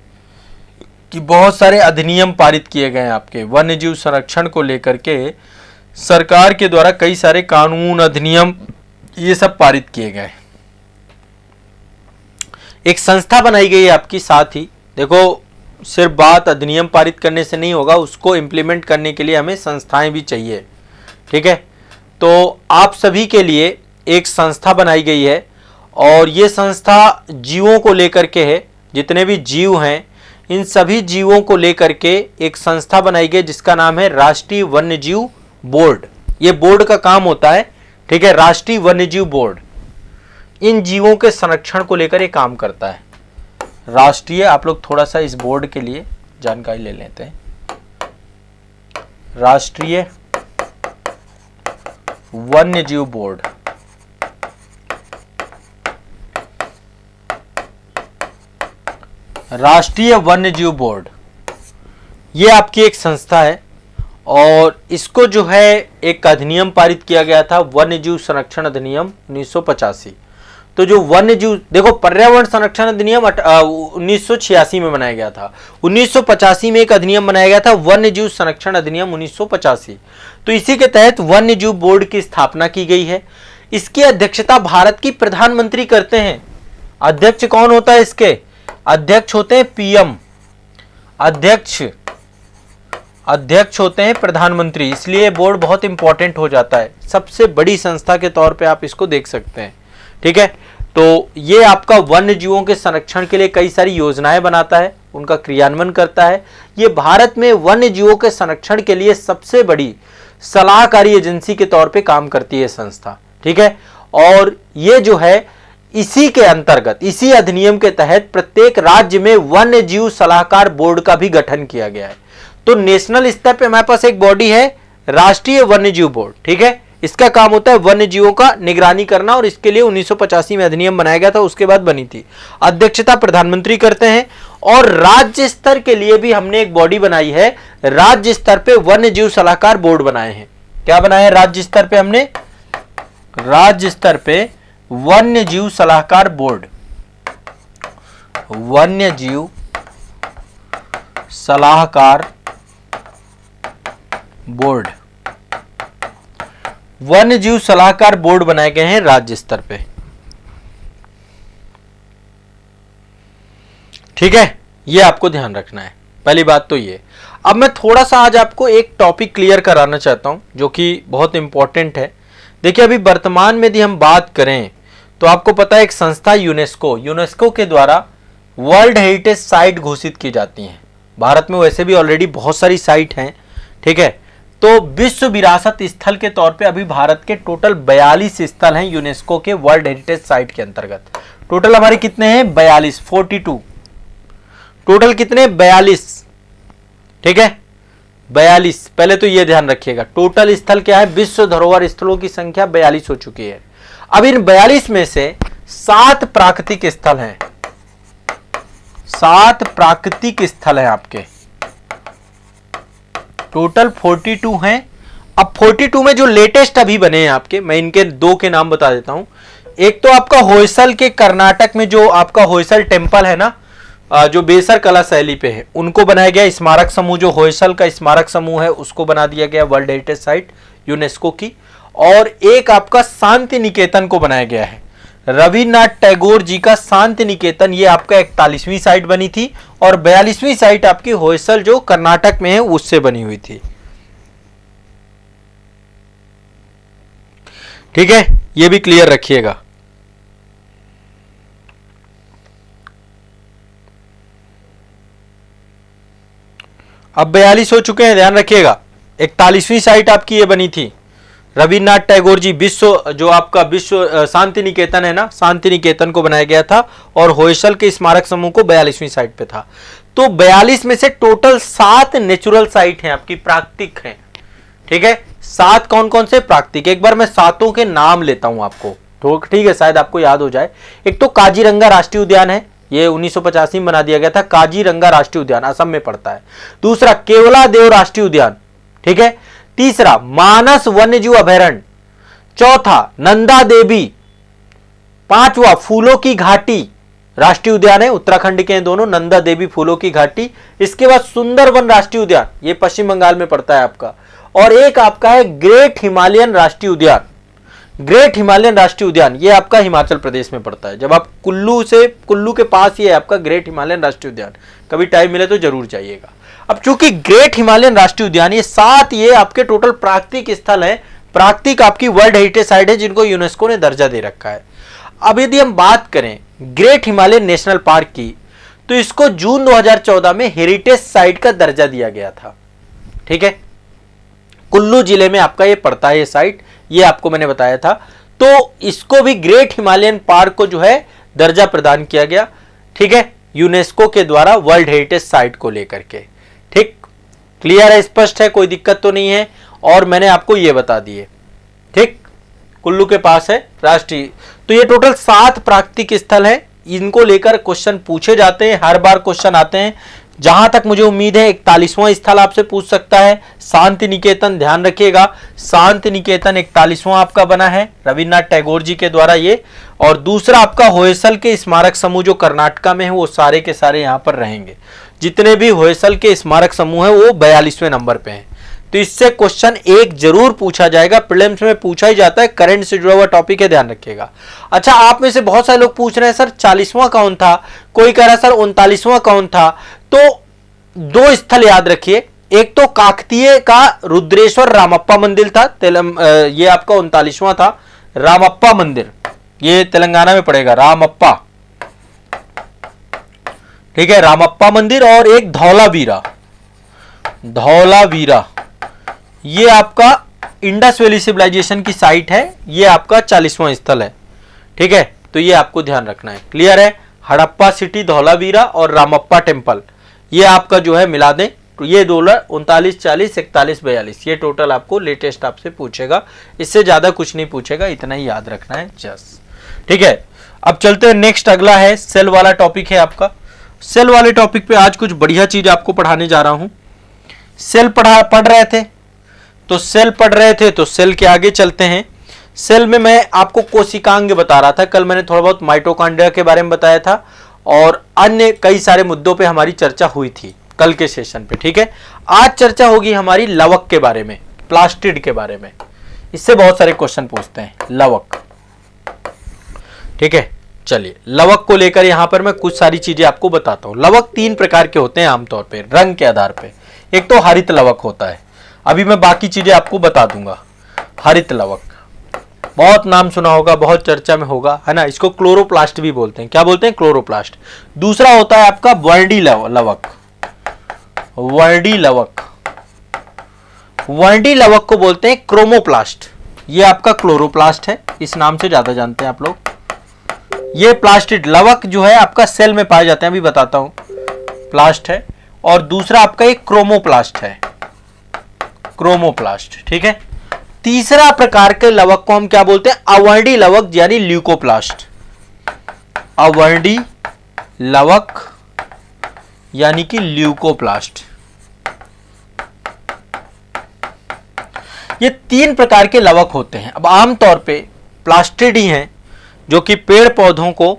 कि बहुत सारे अधिनियम पारित किए गए हैं आपके वन्यजीव संरक्षण को लेकर के, सरकार के द्वारा कई सारे कानून अधिनियम ये सब पारित किए गए। एक संस्था बनाई गई है आपकी, साथ ही देखो सिर्फ बात अधिनियम पारित करने से नहीं होगा, उसको इम्प्लीमेंट करने के लिए हमें संस्थाएं भी चाहिए, ठीक है। तो आप सभी के लिए एक संस्था बनाई गई है और ये संस्था जीवों को लेकर के है, जितने भी जीव हैं इन सभी जीवों को लेकर के एक संस्था बनाई गई जिसका नाम है राष्ट्रीय वन्यजीव बोर्ड। ये बोर्ड का काम होता है, ठीक है, राष्ट्रीय वन्यजीव बोर्ड इन जीवों के संरक्षण को लेकर ये काम करता है। राष्ट्रीय, आप लोग थोड़ा सा इस बोर्ड के लिए जानकारी ले लेते हैं। राष्ट्रीय वन्यजीव बोर्ड, राष्ट्रीय वन्यजीव बोर्ड ये आपकी एक संस्था है और इसको जो है एक अधिनियम पारित किया गया था, वन्यजीव संरक्षण अधिनियम 1985। तो जो वन्यजीव, देखो पर्यावरण संरक्षण अधिनियम 1986 में बनाया गया था, 1985 में एक अधिनियम बनाया गया था वन्यजीव संरक्षण अधिनियम 1985। तो इसी के तहत वन्यजीव बोर्ड की स्थापना की गई है। इसकी अध्यक्षता भारत की प्रधानमंत्री करते हैं। अध्यक्ष कौन होता है इसके? अध्यक्ष होते हैं पीएम, अध्यक्ष होते हैं प्रधानमंत्री। इसलिए बोर्ड बहुत इंपॉर्टेंट हो जाता है, सबसे बड़ी संस्था के तौर पे आप इसको देख सकते हैं, ठीक है। तो ये आपका वन्य जीवों के संरक्षण के लिए कई सारी योजनाएं बनाता है, उनका क्रियान्वयन करता है। ये भारत में वन्य जीवों के संरक्षण के लिए सबसे बड़ी सलाहकारी एजेंसी के तौर पे काम करती है संस्था, ठीक है। और ये जो है इसी के अंतर्गत, इसी अधिनियम के तहत प्रत्येक राज्य में वन्य जीव सलाहकार बोर्ड का भी गठन किया गया है। तो नेशनल स्तर पे हमारे पास एक बॉडी है राष्ट्रीय वन्यजीव बोर्ड, ठीक है। इसका काम होता है वन्य जीवों का निगरानी करना, और इसके लिए 1985 में अधिनियम बनाया गया था, उसके बाद बनी थी। अध्यक्षता प्रधानमंत्री करते हैं। और राज्य स्तर के लिए भी हमने एक बॉडी बनाई है, राज्य स्तर पे वन्य जीव सलाहकार बोर्ड बनाए हैं। क्या बनाए हैं राज्य स्तर पे हमने? राज्य स्तर पे वन्य जीव सलाहकार बोर्ड, वन्य जीव सलाहकार बोर्ड, वन्य जीव सलाहकार बोर्ड बनाए गए हैं राज्य स्तर पे। ठीक है, ये आपको ध्यान रखना है, पहली बात तो ये। अब मैं थोड़ा सा आज आपको एक टॉपिक क्लियर कराना चाहता हूं जो कि बहुत इंपॉर्टेंट है। देखिए, अभी वर्तमान में यदि हम बात करें तो आपको पता है एक संस्था यूनेस्को के द्वारा वर्ल्ड हेरिटेज साइट घोषित की जाती हैं। भारत में वैसे भी ऑलरेडी बहुत सारी साइट हैं। ठीक है, तो विश्व विरासत स्थल के तौर पे अभी भारत के टोटल 42 स्थल हैं यूनेस्को के वर्ल्ड हेरिटेज साइट के अंतर्गत। टोटल हमारे कितने हैं? 42, 42। टोटल कितने? 42। ठीक है, 42। पहले तो ये ध्यान रखिएगा, टोटल स्थल क्या है? विश्व धरोहर स्थलों की संख्या 42 हो चुकी है। अब इन 42 में से 7 प्राकृतिक स्थल हैं, 7 प्राकृतिक स्थल हैं आपके। टोटल 42 हैं। अब 42 में जो लेटेस्ट अभी बने हैं आपके, मैं इनके 2 के नाम बता देता हूं। एक तो आपका होयसल के कर्नाटक में जो आपका होयसल टेम्पल है ना, जो बेसर कला शैली पे है, उनको बनाया गया स्मारक समूह, जो होयसल का स्मारक समूह है उसको बना दिया गया वर्ल्ड हेरिटेज साइट यूनेस्को की। और एक आपका शांति निकेतन को बनाया गया है, रविन्द्रनाथ टैगोर जी का शांति निकेतन, ये आपका 41वीं साइट बनी थी। और 42वीं साइट आपकी होयसल जो कर्नाटक में है उससे बनी हुई थी। ठीक है, ये भी क्लियर रखिएगा। अब 42 हो चुके हैं, ध्यान रखिएगा। 41वीं साइट आपकी ये बनी थी, रविन्द्रनाथ टैगोर जी विश्व जो आपका विश्व शांति निकेतन है ना, शांति निकेतन को बनाया गया था। और होयसल के स्मारक समूह को 42वीं साइट पे था। तो 42 में से टोटल 7 नेचुरल साइट हैं आपकी, प्राकृतिक हैं। ठीक है, 7 कौन कौन से? प्राकृतिक। एक बार मैं 7 के नाम लेता हूं आपको, तो ठीक है, शायद आपको याद हो जाए। एक तो काजीरंगा राष्ट्रीय उद्यान है, ये 1985 में बना दिया गया था, काजीरंगा राष्ट्रीय उद्यान असम में पड़ता है। दूसरा केवलादेव राष्ट्रीय उद्यान। ठीक है, तीसरा मानस वन्यजीव अभयारण्य। चौथा नंदा देवी। पांचवा फूलों की घाटी राष्ट्रीय उद्यान है, उत्तराखंड के हैं दोनों, नंदा देवी फूलों की घाटी। इसके बाद सुंदरवन राष्ट्रीय उद्यान, ये पश्चिम बंगाल में पड़ता है आपका। और एक आपका है ग्रेट हिमालयन राष्ट्रीय उद्यान। ग्रेट हिमालयन राष्ट्रीय उद्यान ये आपका हिमाचल प्रदेश में पड़ता है। जब आप कुल्लू के पास ही है आपका ग्रेट हिमालयन राष्ट्रीय उद्यान, कभी टाइम मिले तो जरूर जाइएगा। अब चूंकि ग्रेट हिमालयन राष्ट्रीय उद्यान ये 7 ये आपके टोटल प्राकृतिक स्थल है, प्राकृतिक आपकी वर्ल्ड हेरिटेज साइट है जिनको यूनेस्को ने दर्जा दे रखा है। अब यदि हम बात करें ग्रेट हिमालयन नेशनल पार्क की, तो इसको जून 2014 में हेरिटेज साइट का दर्जा दिया गया था। ठीक है, कुल्लू जिले में आपका ये पड़ता है ये साइट, ये आपको मैंने बताया था। तो इसको भी ग्रेट हिमालयन पार्क को जो है दर्जा प्रदान किया गया। ठीक है, यूनेस्को के द्वारा वर्ल्ड हेरिटेज साइट को लेकर के। ठीक, क्लियर है, स्पष्ट है, कोई दिक्कत तो नहीं है। और मैंने आपको ये बता दिए। ठीक, कुल्लू के पास है राष्ट्रीय। तो ये टोटल 7 प्राकृतिक स्थल है, इनको लेकर क्वेश्चन पूछे जाते हैं, हर बार क्वेश्चन आते हैं। जहां तक मुझे उम्मीद है 41वां स्थल आपसे पूछ सकता है, शांति निकेतन। ध्यान रखिएगा, शांति निकेतन 41वां आपका बना है रविन्द्रनाथ टैगोर जी के द्वारा ये। और दूसरा आपका होयसल के स्मारक समूह जो कर्नाटका में है, वो सारे के सारे यहां पर रहेंगे। जितने भी होयसल के स्मारक समूह है वो 42वें नंबर पे हैं। तो इससे क्वेश्चन एक जरूर पूछा जाएगा, प्रीलिम्स में पूछा ही जाता है, करंट से जुड़ा हुआ टॉपिक है, ध्यान रखिएगा। अच्छा, आप में से बहुत सारे लोग पूछ रहे हैं सर 40वां कौन था, कोई कह रहा है सर 39वां कौन था। तो 2 स्थल याद रखिए, एक तो काकतीय का रुद्रेश्वर रामप्पा मंदिर था, ये आपका 39वां था, रामप्पा मंदिर, ये तेलंगाना में पड़ेगा, रामप्पा। ठीक है, रामप्पा मंदिर। और एक धौलावीरा, धौलावीरा ये आपका इंडस वैली सिविलाइजेशन की साइट है, ये आपका 40वां स्थल है। ठीक है, तो ये आपको ध्यान रखना है, क्लियर है। हड़प्पा सिटी, धौलावीरा और रामप्पा टेम्पल, ये आपका जो है मिला दें, तो ये 39, 40, 41, 42 ये टोटल आपको लेटेस्ट आपसे पूछेगा, इससे ज्यादा कुछ नहीं पूछेगा, इतना ही याद रखना है जस्ट। ठीक है, अब चलते हैं नेक्स्ट, अगला है सेल वाला टॉपिक है आपका। सेल वाले टॉपिक पे आज कुछ बढ़िया चीज आपको पढ़ाने जा रहा हूं। सेल पढ़ रहे थे तो सेल के आगे चलते हैं। सेल में मैं आपको कोशिकांग बता रहा था, कल मैंने थोड़ा बहुत माइटोकॉन्ड्रिया के बारे में बताया था और अन्य कई सारे मुद्दों पे हमारी चर्चा हुई थी कल के सेशन पे। ठीक है, आज चर्चा होगी हमारी लवक के बारे में, प्लास्टिड के बारे में। इससे बहुत सारे क्वेश्चन पूछते हैं, लवक। ठीक है, चलिए लवक को लेकर यहां पर मैं कुछ सारी चीजें आपको बताता हूं। लवक 3 प्रकार के होते हैं आमतौर पे रंग के आधार पे। एक तो हरित लवक होता है, अभी मैं बाकी चीजें आपको बता दूंगा। हरित लवक बहुत नाम सुना होगा, बहुत चर्चा में होगा, है ना। इसको क्लोरोप्लास्ट भी बोलते हैं। क्या बोलते हैं? क्लोरोप्लास्ट। दूसरा होता है आपका वर्णी लवक। वर्णी लवक को बोलते हैं क्रोमोप्लास्ट। ये आपका क्लोरोप्लास्ट है, इस नाम से ज्यादा जानते हैं आप लोग। ये प्लास्टिड लवक जो है आपका सेल में पाए जाते हैं, अभी बताता हूं। प्लास्ट है और दूसरा आपका एक क्रोमोप्लास्ट है, क्रोमोप्लास्ट। ठीक है, तीसरा प्रकार के लवक को हम क्या बोलते हैं? अवर्णी लवक यानी ल्यूकोप्लास्ट। अवर्णी लवक यानी कि ल्यूकोप्लास्ट। ये 3 प्रकार के लवक होते हैं। अब आमतौर पे प्लास्टिड ही हैं जो कि पेड़ पौधों को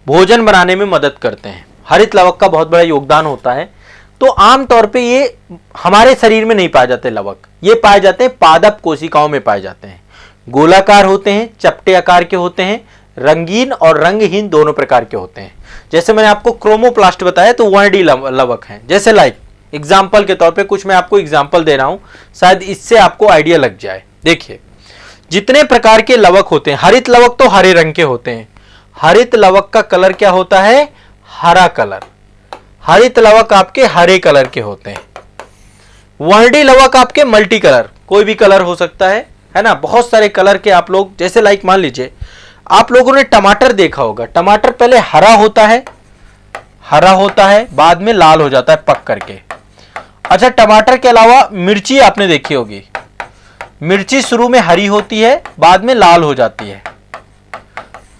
भोजन बनाने में मदद करते हैं। हरित लवक का बहुत बड़ा योगदान होता है। तो आमतौर पे ये हमारे शरीर में नहीं पाए जाते लवक, ये पाए जाते हैं पादप कोशिकाओं में पाए जाते हैं। गोलाकार होते हैं, चपटे आकार के होते हैं, रंगीन और रंगहीन दोनों प्रकार के होते हैं। जैसे मैंने आपको क्रोमोप्लास्ट बताया तो वर्णी लवक हैं। जैसे लाइक एग्जाम्पल के तौर पे कुछ मैं आपको एग्जाम्पल दे रहा हूं, शायद इससे आपको आइडिया लग जाए। देखिए, जितने प्रकार के लवक होते हैं, हरित लवक तो हरे रंग के होते हैं। हरित लवक का कलर क्या होता है? हरा कलर। हरित लवक आपके हरे कलर के होते हैं। वर्णी लवक आपके मल्टी कलर, कोई भी कलर हो सकता है ना। बहुत सारे कलर के आप लोग, जैसे लाइक मान लीजिए आप लोगों ने टमाटर देखा होगा। टमाटर पहले हरा होता है, बाद में लाल हो जाता है पक करके। अच्छा, टमाटर के अलावा मिर्ची आपने देखी होगी। मिर्ची शुरू में हरी होती है, बाद में लाल हो जाती है।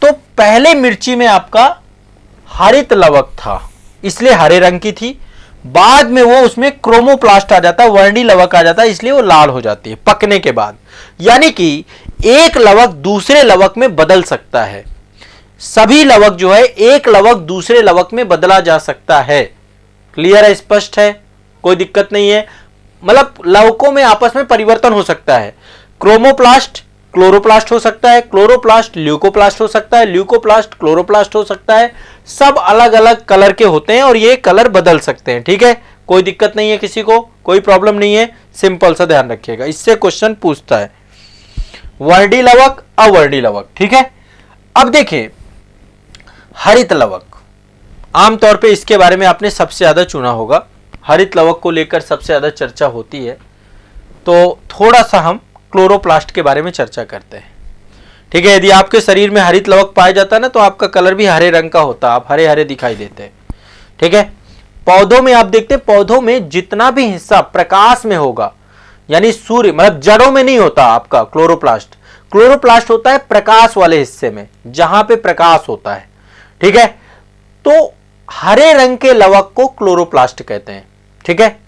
तो पहले मिर्ची में आपका हरित लवक था, इसलिए हरे रंग की थी। बाद में वो उसमें क्रोमोप्लास्ट आ जाता है, वर्णी लवक आ जाता है, इसलिए वो लाल हो जाती है पकने के बाद। यानी कि एक लवक दूसरे लवक में बदल सकता है। सभी लवक जो है, एक लवक दूसरे लवक में बदला जा सकता है। क्लियर है? स्पष्ट है? कोई दिक्कत नहीं है। मतलब लवकों में आपस में परिवर्तन हो सकता है। क्रोमोप्लास्ट क्लोरोप्लास्ट हो सकता है, क्लोरोप्लास्ट ल्यूकोप्लास्ट हो सकता है, ल्यूकोप्लास्ट क्लोरोप्लास्ट हो सकता है। सब अलग अलग कलर के होते हैं और ये कलर बदल सकते हैं। ठीक है, कोई दिक्कत नहीं है, किसी को कोई प्रॉब्लम नहीं है। सिंपल सा ध्यान रखिएगा, इससे क्वेश्चन पूछता है। वर्णी लवक, अवर्णी लवक। ठीक है, अब देखिए हरित लवक, आमतौर पे इसके बारे में आपने सबसे ज्यादा चुना होगा। हरित लवक को लेकर सबसे ज्यादा चर्चा होती है, तो थोड़ा सा हम क्लोरोप्लास्ट के बारे में चर्चा करते हैं। ठीक है, यदि आपके शरीर में हरित लवक पाया जाता है ना, तो आपका कलर भी हरे रंग का होता है, आप हरे हरे दिखाई देते हैं। ठीक है, पौधों में आप देखते हैं, पौधों में जितना भी हिस्सा प्रकाश में होगा, यानी सूर्य मतलब जड़ों में नहीं होता आपका क्लोरोप्लास्ट। क्लोरोप्लास्ट होता है प्रकाश वाले हिस्से में, जहां पे प्रकाश होता है। ठीक है, तो हरे रंग के लवक को क्लोरोप्लास्ट कहते हैं। ठीक है,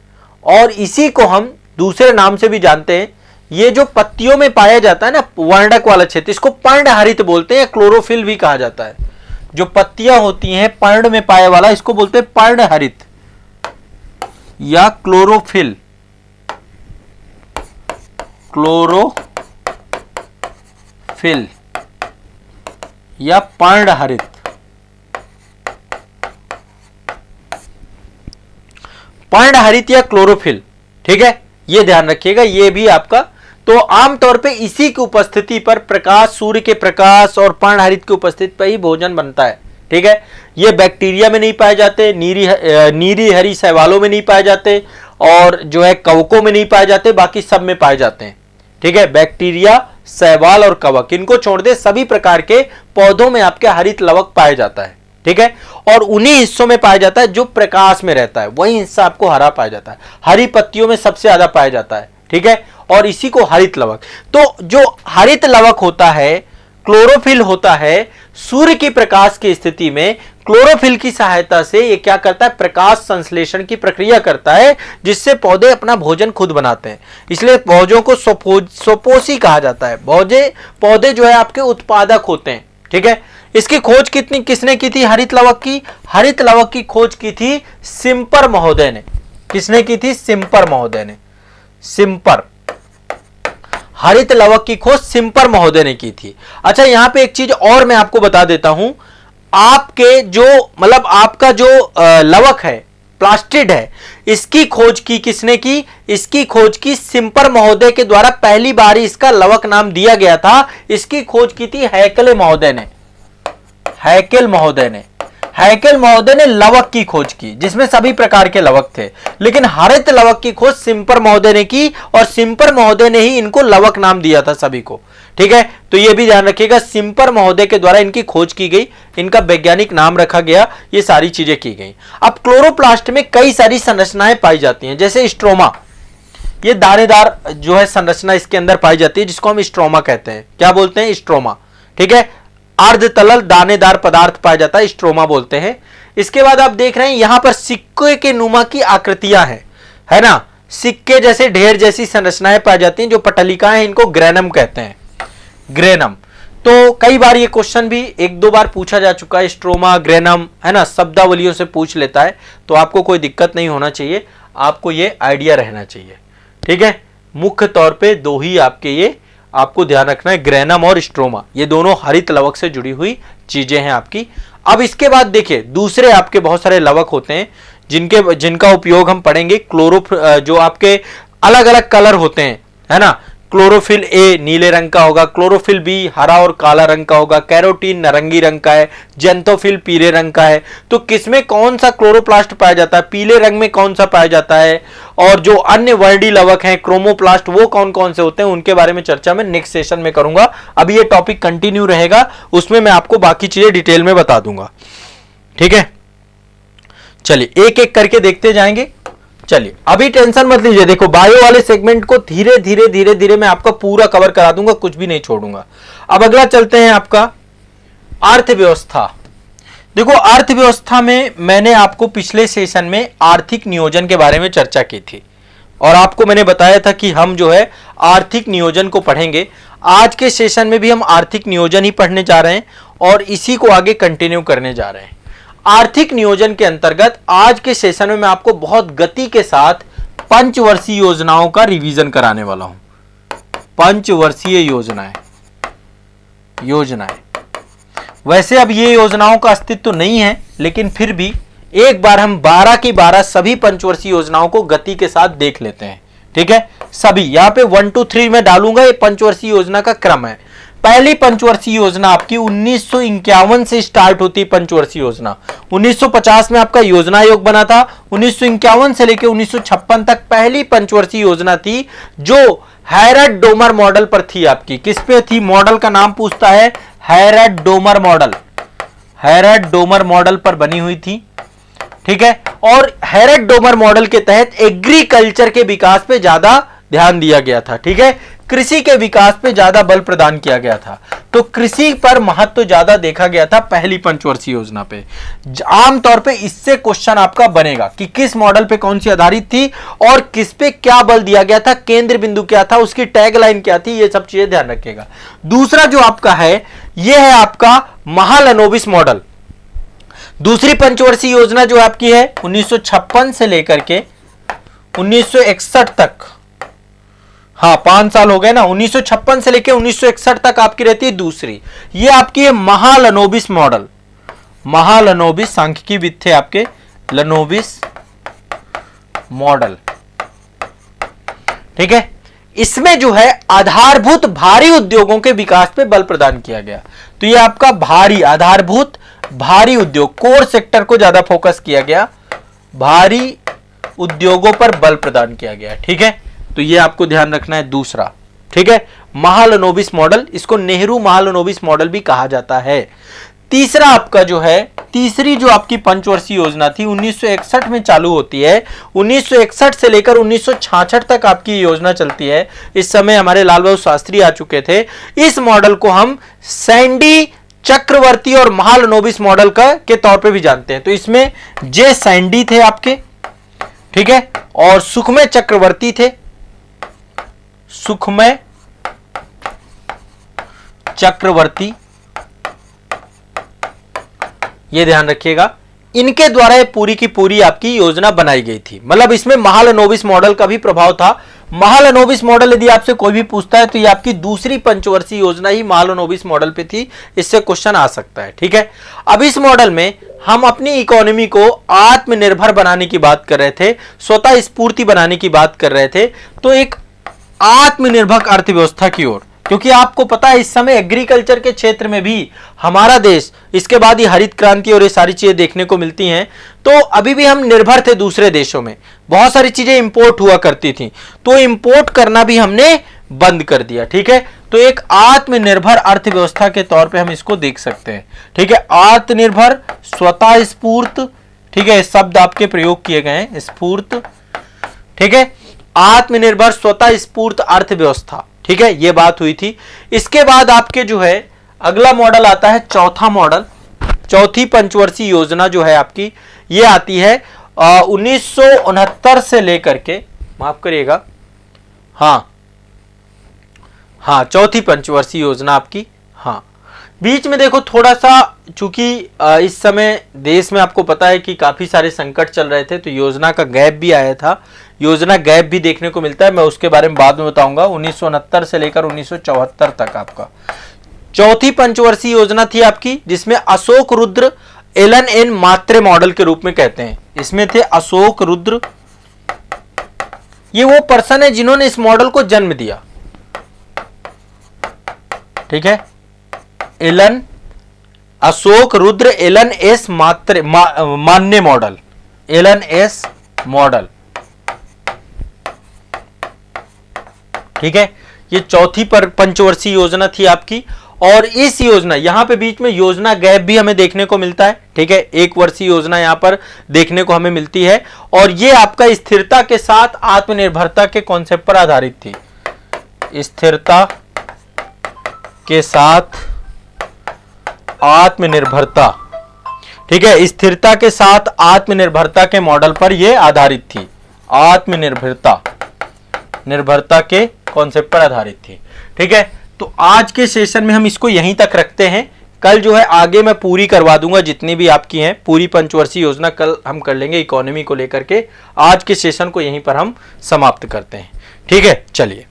और इसी को हम दूसरे नाम से भी जानते हैं। ये जो पत्तियों में पाया जाता है ना, वर्णक वाला क्षेत्र, इसको पर्णहरित बोलते हैं, क्लोरोफिल भी कहा जाता है। जो पत्तियां होती हैं पर्ण में पाए वाला, इसको बोलते हैं पर्णहरित या क्लोरोफिल। क्लोरोफिल या पर्णहरित। पर्णहरित या क्लोरोफिल। ठीक है, ये ध्यान रखिएगा, ये भी आपका। तो आमतौर पे इसी की उपस्थिति पर प्रकाश, सूर्य के प्रकाश और पर्णहरित की उपस्थिति पर ही भोजन बनता है। ठीक है, ये बैक्टीरिया में नहीं पाए जाते, नीरी हरी शैवालों में नहीं पाए जाते, और जो है कवकों में नहीं पाए जाते, बाकी सब में पाए जाते हैं। ठीक है, बैक्टीरिया, शैवाल और कवक, इनको छोड़ दे सभी प्रकार के पौधों में आपके हरित लवक पाया जाता है। ठीक है, और उन्हीं हिस्सों में पाया जाता है जो प्रकाश में रहता है, वही हिस्सा आपको हरा पाया जाता है। हरी पत्तियों में सबसे ज्यादा पाया जाता है, ठीक है, और इसी को हरित लवक। तो जो हरित लवक होता है, क्लोरोफिल होता है, सूर्य की प्रकाश की स्थिति में क्लोरोफिल की सहायता से ये क्या करता है, प्रकाश संश्लेषण की प्रक्रिया करता है, जिससे पौधे अपना भोजन खुद बनाते हैं। इसलिए पौधों को स्वपोषी कहा जाता है। पौधे जो है आपके उत्पादक होते हैं, ठीक है। इसकी खोज किसने की थी, हरित लवक की? हरित लवक की खोज की थी सिम्पर महोदय ने। किसने की थी? सिम्पर महोदय ने। सिम्पर, हरित लवक की खोज सिम्पर महोदय ने की थी। अच्छा, यहां पे एक चीज और मैं आपको बता देता हूं, आपके जो मतलब आपका जो लवक है, प्लास्टिड है, इसकी खोज की किसने की? इसकी खोज की सिम्पर महोदय के द्वारा पहली बार इसका लवक नाम दिया गया था। इसकी खोज की थी हैकेल महोदय ने। हैकेल महोदय ने लवक की खोज की, जिसमें सभी प्रकार के लवक थे, लेकिन हरित लवक की खोज सिम्पर महोदय ने की, और सिम्पर महोदय ने ही इनको लवक नाम दिया था सभी को, ठीक है। तो यह भी ध्यान रखिएगा, सिम्पर महोदय के द्वारा इनकी खोज की गई, इनका वैज्ञानिक नाम रखा गया, ये सारी चीजें की गई। अब क्लोरोप्लास्ट में कई सारी संरचनाएं पाई जाती हैं, जैसे स्ट्रोमा, ये दानेदार जो है संरचना इसके अंदर पाई जाती है, जिसको हम स्ट्रोमा कहते हैं। क्या बोलते हैं? स्ट्रोमा, ठीक है। अर्धतलल दानेदार पदार्थ पाया जाता है, स्ट्रोमा बोलते हैं। इसके बाद आप देख रहे हैं यहां पर सिक्के के नुमा की आकृतियां हैं, है ना, सिक्के जैसे ढेर जैसी संरचनाएं पाई जाती हैं, जो पटलिकाएं हैं, इनको ग्रेनम कहते हैं। ग्रेनम, तो कई बार ये क्वेश्चन भी एक दो बार पूछा जा चुका है, स्ट्रोमा, ग्रेनम, है ना, शब्दावलियों से पूछ लेता है, तो आपको कोई दिक्कत नहीं होना चाहिए, आपको ये आइडिया रहना चाहिए, ठीक है। मुख्य तौर पे दो ही आपके ये आपको ध्यान रखना है, ग्रेनम और स्ट्रोमा, ये दोनों हरित लवक से जुड़ी हुई चीजें हैं आपकी। अब इसके बाद देखिए दूसरे आपके बहुत सारे लवक होते हैं जिनका उपयोग हम पढ़ेंगे। जो आपके अलग अलग कलर होते हैं, है ना, क्लोरोफिल ए नीले रंग का होगा, क्लोरोफिल बी हरा और काला रंग का होगा, कैरोटीन नारंगी रंग का है, जेंथोफिल पीले रंग का है। तो किसमें कौन सा क्लोरोप्लास्ट पाया जाता है, पीले रंग में कौन सा पाया जाता है, और जो अन्य वर्डी लवक हैं क्रोमोप्लास्ट, वो कौन कौन से होते हैं, उनके बारे में चर्चा मैं नेक्स्ट सेशन में करूंगा। अभी ये टॉपिक कंटिन्यू रहेगा, उसमें मैं आपको बाकी चीजें डिटेल में बता दूंगा, ठीक है। चलिए एक एक करके देखते जाएंगे। चलिए अभी टेंशन मत लीजिए, देखो बायो वाले सेगमेंट को धीरे धीरे मैं आपका पूरा कवर करा दूंगा, कुछ भी नहीं छोड़ूंगा। अब अगला चलते हैं आपका अर्थव्यवस्था। देखो अर्थव्यवस्था में मैंने आपको पिछले सेशन में आर्थिक नियोजन के बारे में चर्चा की थी, और आपको मैंने बताया था कि हम जो है आर्थिक नियोजन को पढ़ेंगे। आज के सेशन में भी हम आर्थिक नियोजन ही पढ़ने जा रहे हैं, और इसी को आगे कंटिन्यू करने जा रहे हैं। आर्थिक नियोजन के अंतर्गत आज के सेशन में मैं आपको बहुत गति के साथ पंचवर्षीय योजनाओं का रिवीजन कराने वाला हूं। पंचवर्षीय योजनाएं वैसे अब ये योजनाओं का अस्तित्व नहीं है, लेकिन फिर भी एक बार हम 12 की 12 सभी पंचवर्षीय योजनाओं को गति के साथ देख लेते हैं, ठीक है। सभी यहां पे 1 2 3 में डालूंगा, ये पंचवर्षीय योजना का क्रम है। पहली पंचवर्षीय योजना आपकी 1951 से स्टार्ट होती है। पंचवर्षीय योजना 1950 में आपका योजना आयोग बना था। 1951 से लेकर 1956 तक पहली पंचवर्षीय योजना थी, जो हैरड-डोमर मॉडल पर थी। आपकी किस पे थी? मॉडल का नाम पूछता है, हैरड-डोमर मॉडल। हैरड-डोमर मॉडल पर बनी हुई थी, ठीक है। और हैरड-डोमर मॉडल के तहत एग्रीकल्चर के विकास पे ज्यादा ध्यान दिया गया था, ठीक है। कृषि के विकास पे ज्यादा बल प्रदान किया गया था, तो कृषि पर महत्व ज्यादा देखा गया था पहली पंचवर्षीय योजना पे। आमतौर पे इससे क्वेश्चन आपका बनेगा कि किस मॉडल पे कौन सी आधारित थी और किस पे क्या बल दिया गया था, केंद्र बिंदु क्या था, उसकी टैगलाइन क्या थी, ये सब चीजें ध्यान रखिएगा। दूसरा जो आपका है, यह है आपका महालनोबिस मॉडल। दूसरी पंचवर्षीय योजना जो आपकी है 1956 से लेकर के 1961 तक, हाँ 5 साल हो गए ना, 1956 से लेकर 1961 तक आपकी रहती है दूसरी। ये आपकी है महालनोबिस मॉडल। महालनोबिस सांख्यिकी विद थे आपके लनोबिस मॉडल, ठीक है। इसमें जो है आधारभूत भारी उद्योगों के विकास पे बल प्रदान किया गया। तो ये आपका भारी आधारभूत भारी उद्योग, कोर सेक्टर को ज्यादा फोकस किया गया, भारी उद्योगों पर बल प्रदान किया गया, ठीक है। तो ये आपको ध्यान रखना है दूसरा, ठीक है। महालनोबिस मॉडल, इसको नेहरू महालनोबिस मॉडल भी कहा जाता है। तीसरा आपका जो है, तीसरी जो आपकी पंचवर्षीय योजना थी 1961 में चालू होती है। 1961 से लेकर 1966 तक आपकी योजना चलती है। इस समय हमारे लाल बहादुर शास्त्री आ चुके थे। इस मॉडल को हम सैंडी, चक्रवर्ती और महालनोबिस मॉडल का के तौर पे भी जानते हैं। तो इसमें जे सैंडी थे आपके, ठीक है, और सुखमय चक्रवर्ती थे, सुखमय चक्रवर्ती, ये ध्यान रखिएगा। इनके द्वारा ये पूरी की पूरी आपकी योजना बनाई गई थी। मतलब इसमें महालनोबिस मॉडल का भी प्रभाव था। महालनोबिस मॉडल यदि आपसे कोई भी पूछता है तो ये आपकी दूसरी पंचवर्षीय योजना ही महालनोबिस मॉडल पे थी। इससे क्वेश्चन आ सकता है, ठीक है। अब इस मॉडल में हम अपनी इकोनॉमी को आत्मनिर्भर बनाने की बात कर रहे थे, स्वतः स्फूर्ति बनाने की बात कर रहे थे, तो एक आत्मनिर्भर अर्थव्यवस्था की ओर, क्योंकि आपको पता है इस समय एग्रीकल्चर के क्षेत्र में भी हमारा देश, इसके बाद ही हरित क्रांति और ये सारी चीजें देखने को मिलती हैं, तो अभी भी हम निर्भर थे दूसरे देशों में। बहुत सारी चीजें इंपोर्ट हुआ करती थी, तो इंपोर्ट करना भी हमने बंद कर दिया, ठीक है। तो एक आत्मनिर्भर अर्थव्यवस्था के तौर पे हम इसको देख सकते हैं, ठीक है। आत्मनिर्भर, स्वतः स्फूर्त, ठीक है, शब्द आपके प्रयोग किए गए हैं, स्फूर्त, ठीक है। आत्मनिर्भर स्वतः स्फूर्त अर्थव्यवस्था, ठीक है, ये बात हुई थी। इसके बाद आपके जो है अगला मॉडल आता है चौथा मॉडल, चौथी पंचवर्षीय योजना जो है आपकी, ये आती है 1969 से लेकर के, माफ करिएगा, हाँ चौथी पंचवर्षीय योजना आपकी। हाँ, बीच में देखो थोड़ा सा, चूंकि इस समय देश में आपको पता है कि काफी सारे संकट चल रहे थे, तो योजना का गैप भी आया था। योजना गैप भी देखने को मिलता है, मैं उसके बारे में बाद में बताऊंगा। 1969 से लेकर 1974 तक आपका चौथी पंचवर्षीय योजना थी आपकी, जिसमें अशोक रुद्र एलन एन मात्रे मॉडल के रूप में कहते हैं। इसमें थे अशोक रुद्र, ये वो पर्सन है जिन्होंने इस मॉडल को जन्म दिया, ठीक है। Elon, Ashok Rudra Elon S मात्रे मान्य मॉडल, एलन एस मॉडल, ठीक है। ये चौथी पंचवर्षीय योजना थी आपकी। और इस योजना, यहां पे बीच में योजना गैप भी हमें देखने को मिलता है, ठीक है। एक वर्षीय योजना यहां पर देखने को हमें मिलती है, और ये आपका स्थिरता के साथ आत्मनिर्भरता के कॉन्सेप्ट पर आधारित थी। स्थिरता के साथ आत्मनिर्भरता, ठीक है, स्थिरता के साथ आत्मनिर्भरता के मॉडल पर यह आधारित थी। आत्मनिर्भरता, निर्भरता के कॉन्सेप्ट पर आधारित थी, ठीक है। तो आज के सेशन में हम इसको यहीं तक रखते हैं। कल जो है आगे मैं पूरी करवा दूंगा, जितनी भी आपकी हैं पूरी पंचवर्षीय योजना कल हम कर लेंगे इकोनॉमी को लेकर के। आज के सेशन को यहीं पर हम समाप्त करते हैं, ठीक है। चलिए।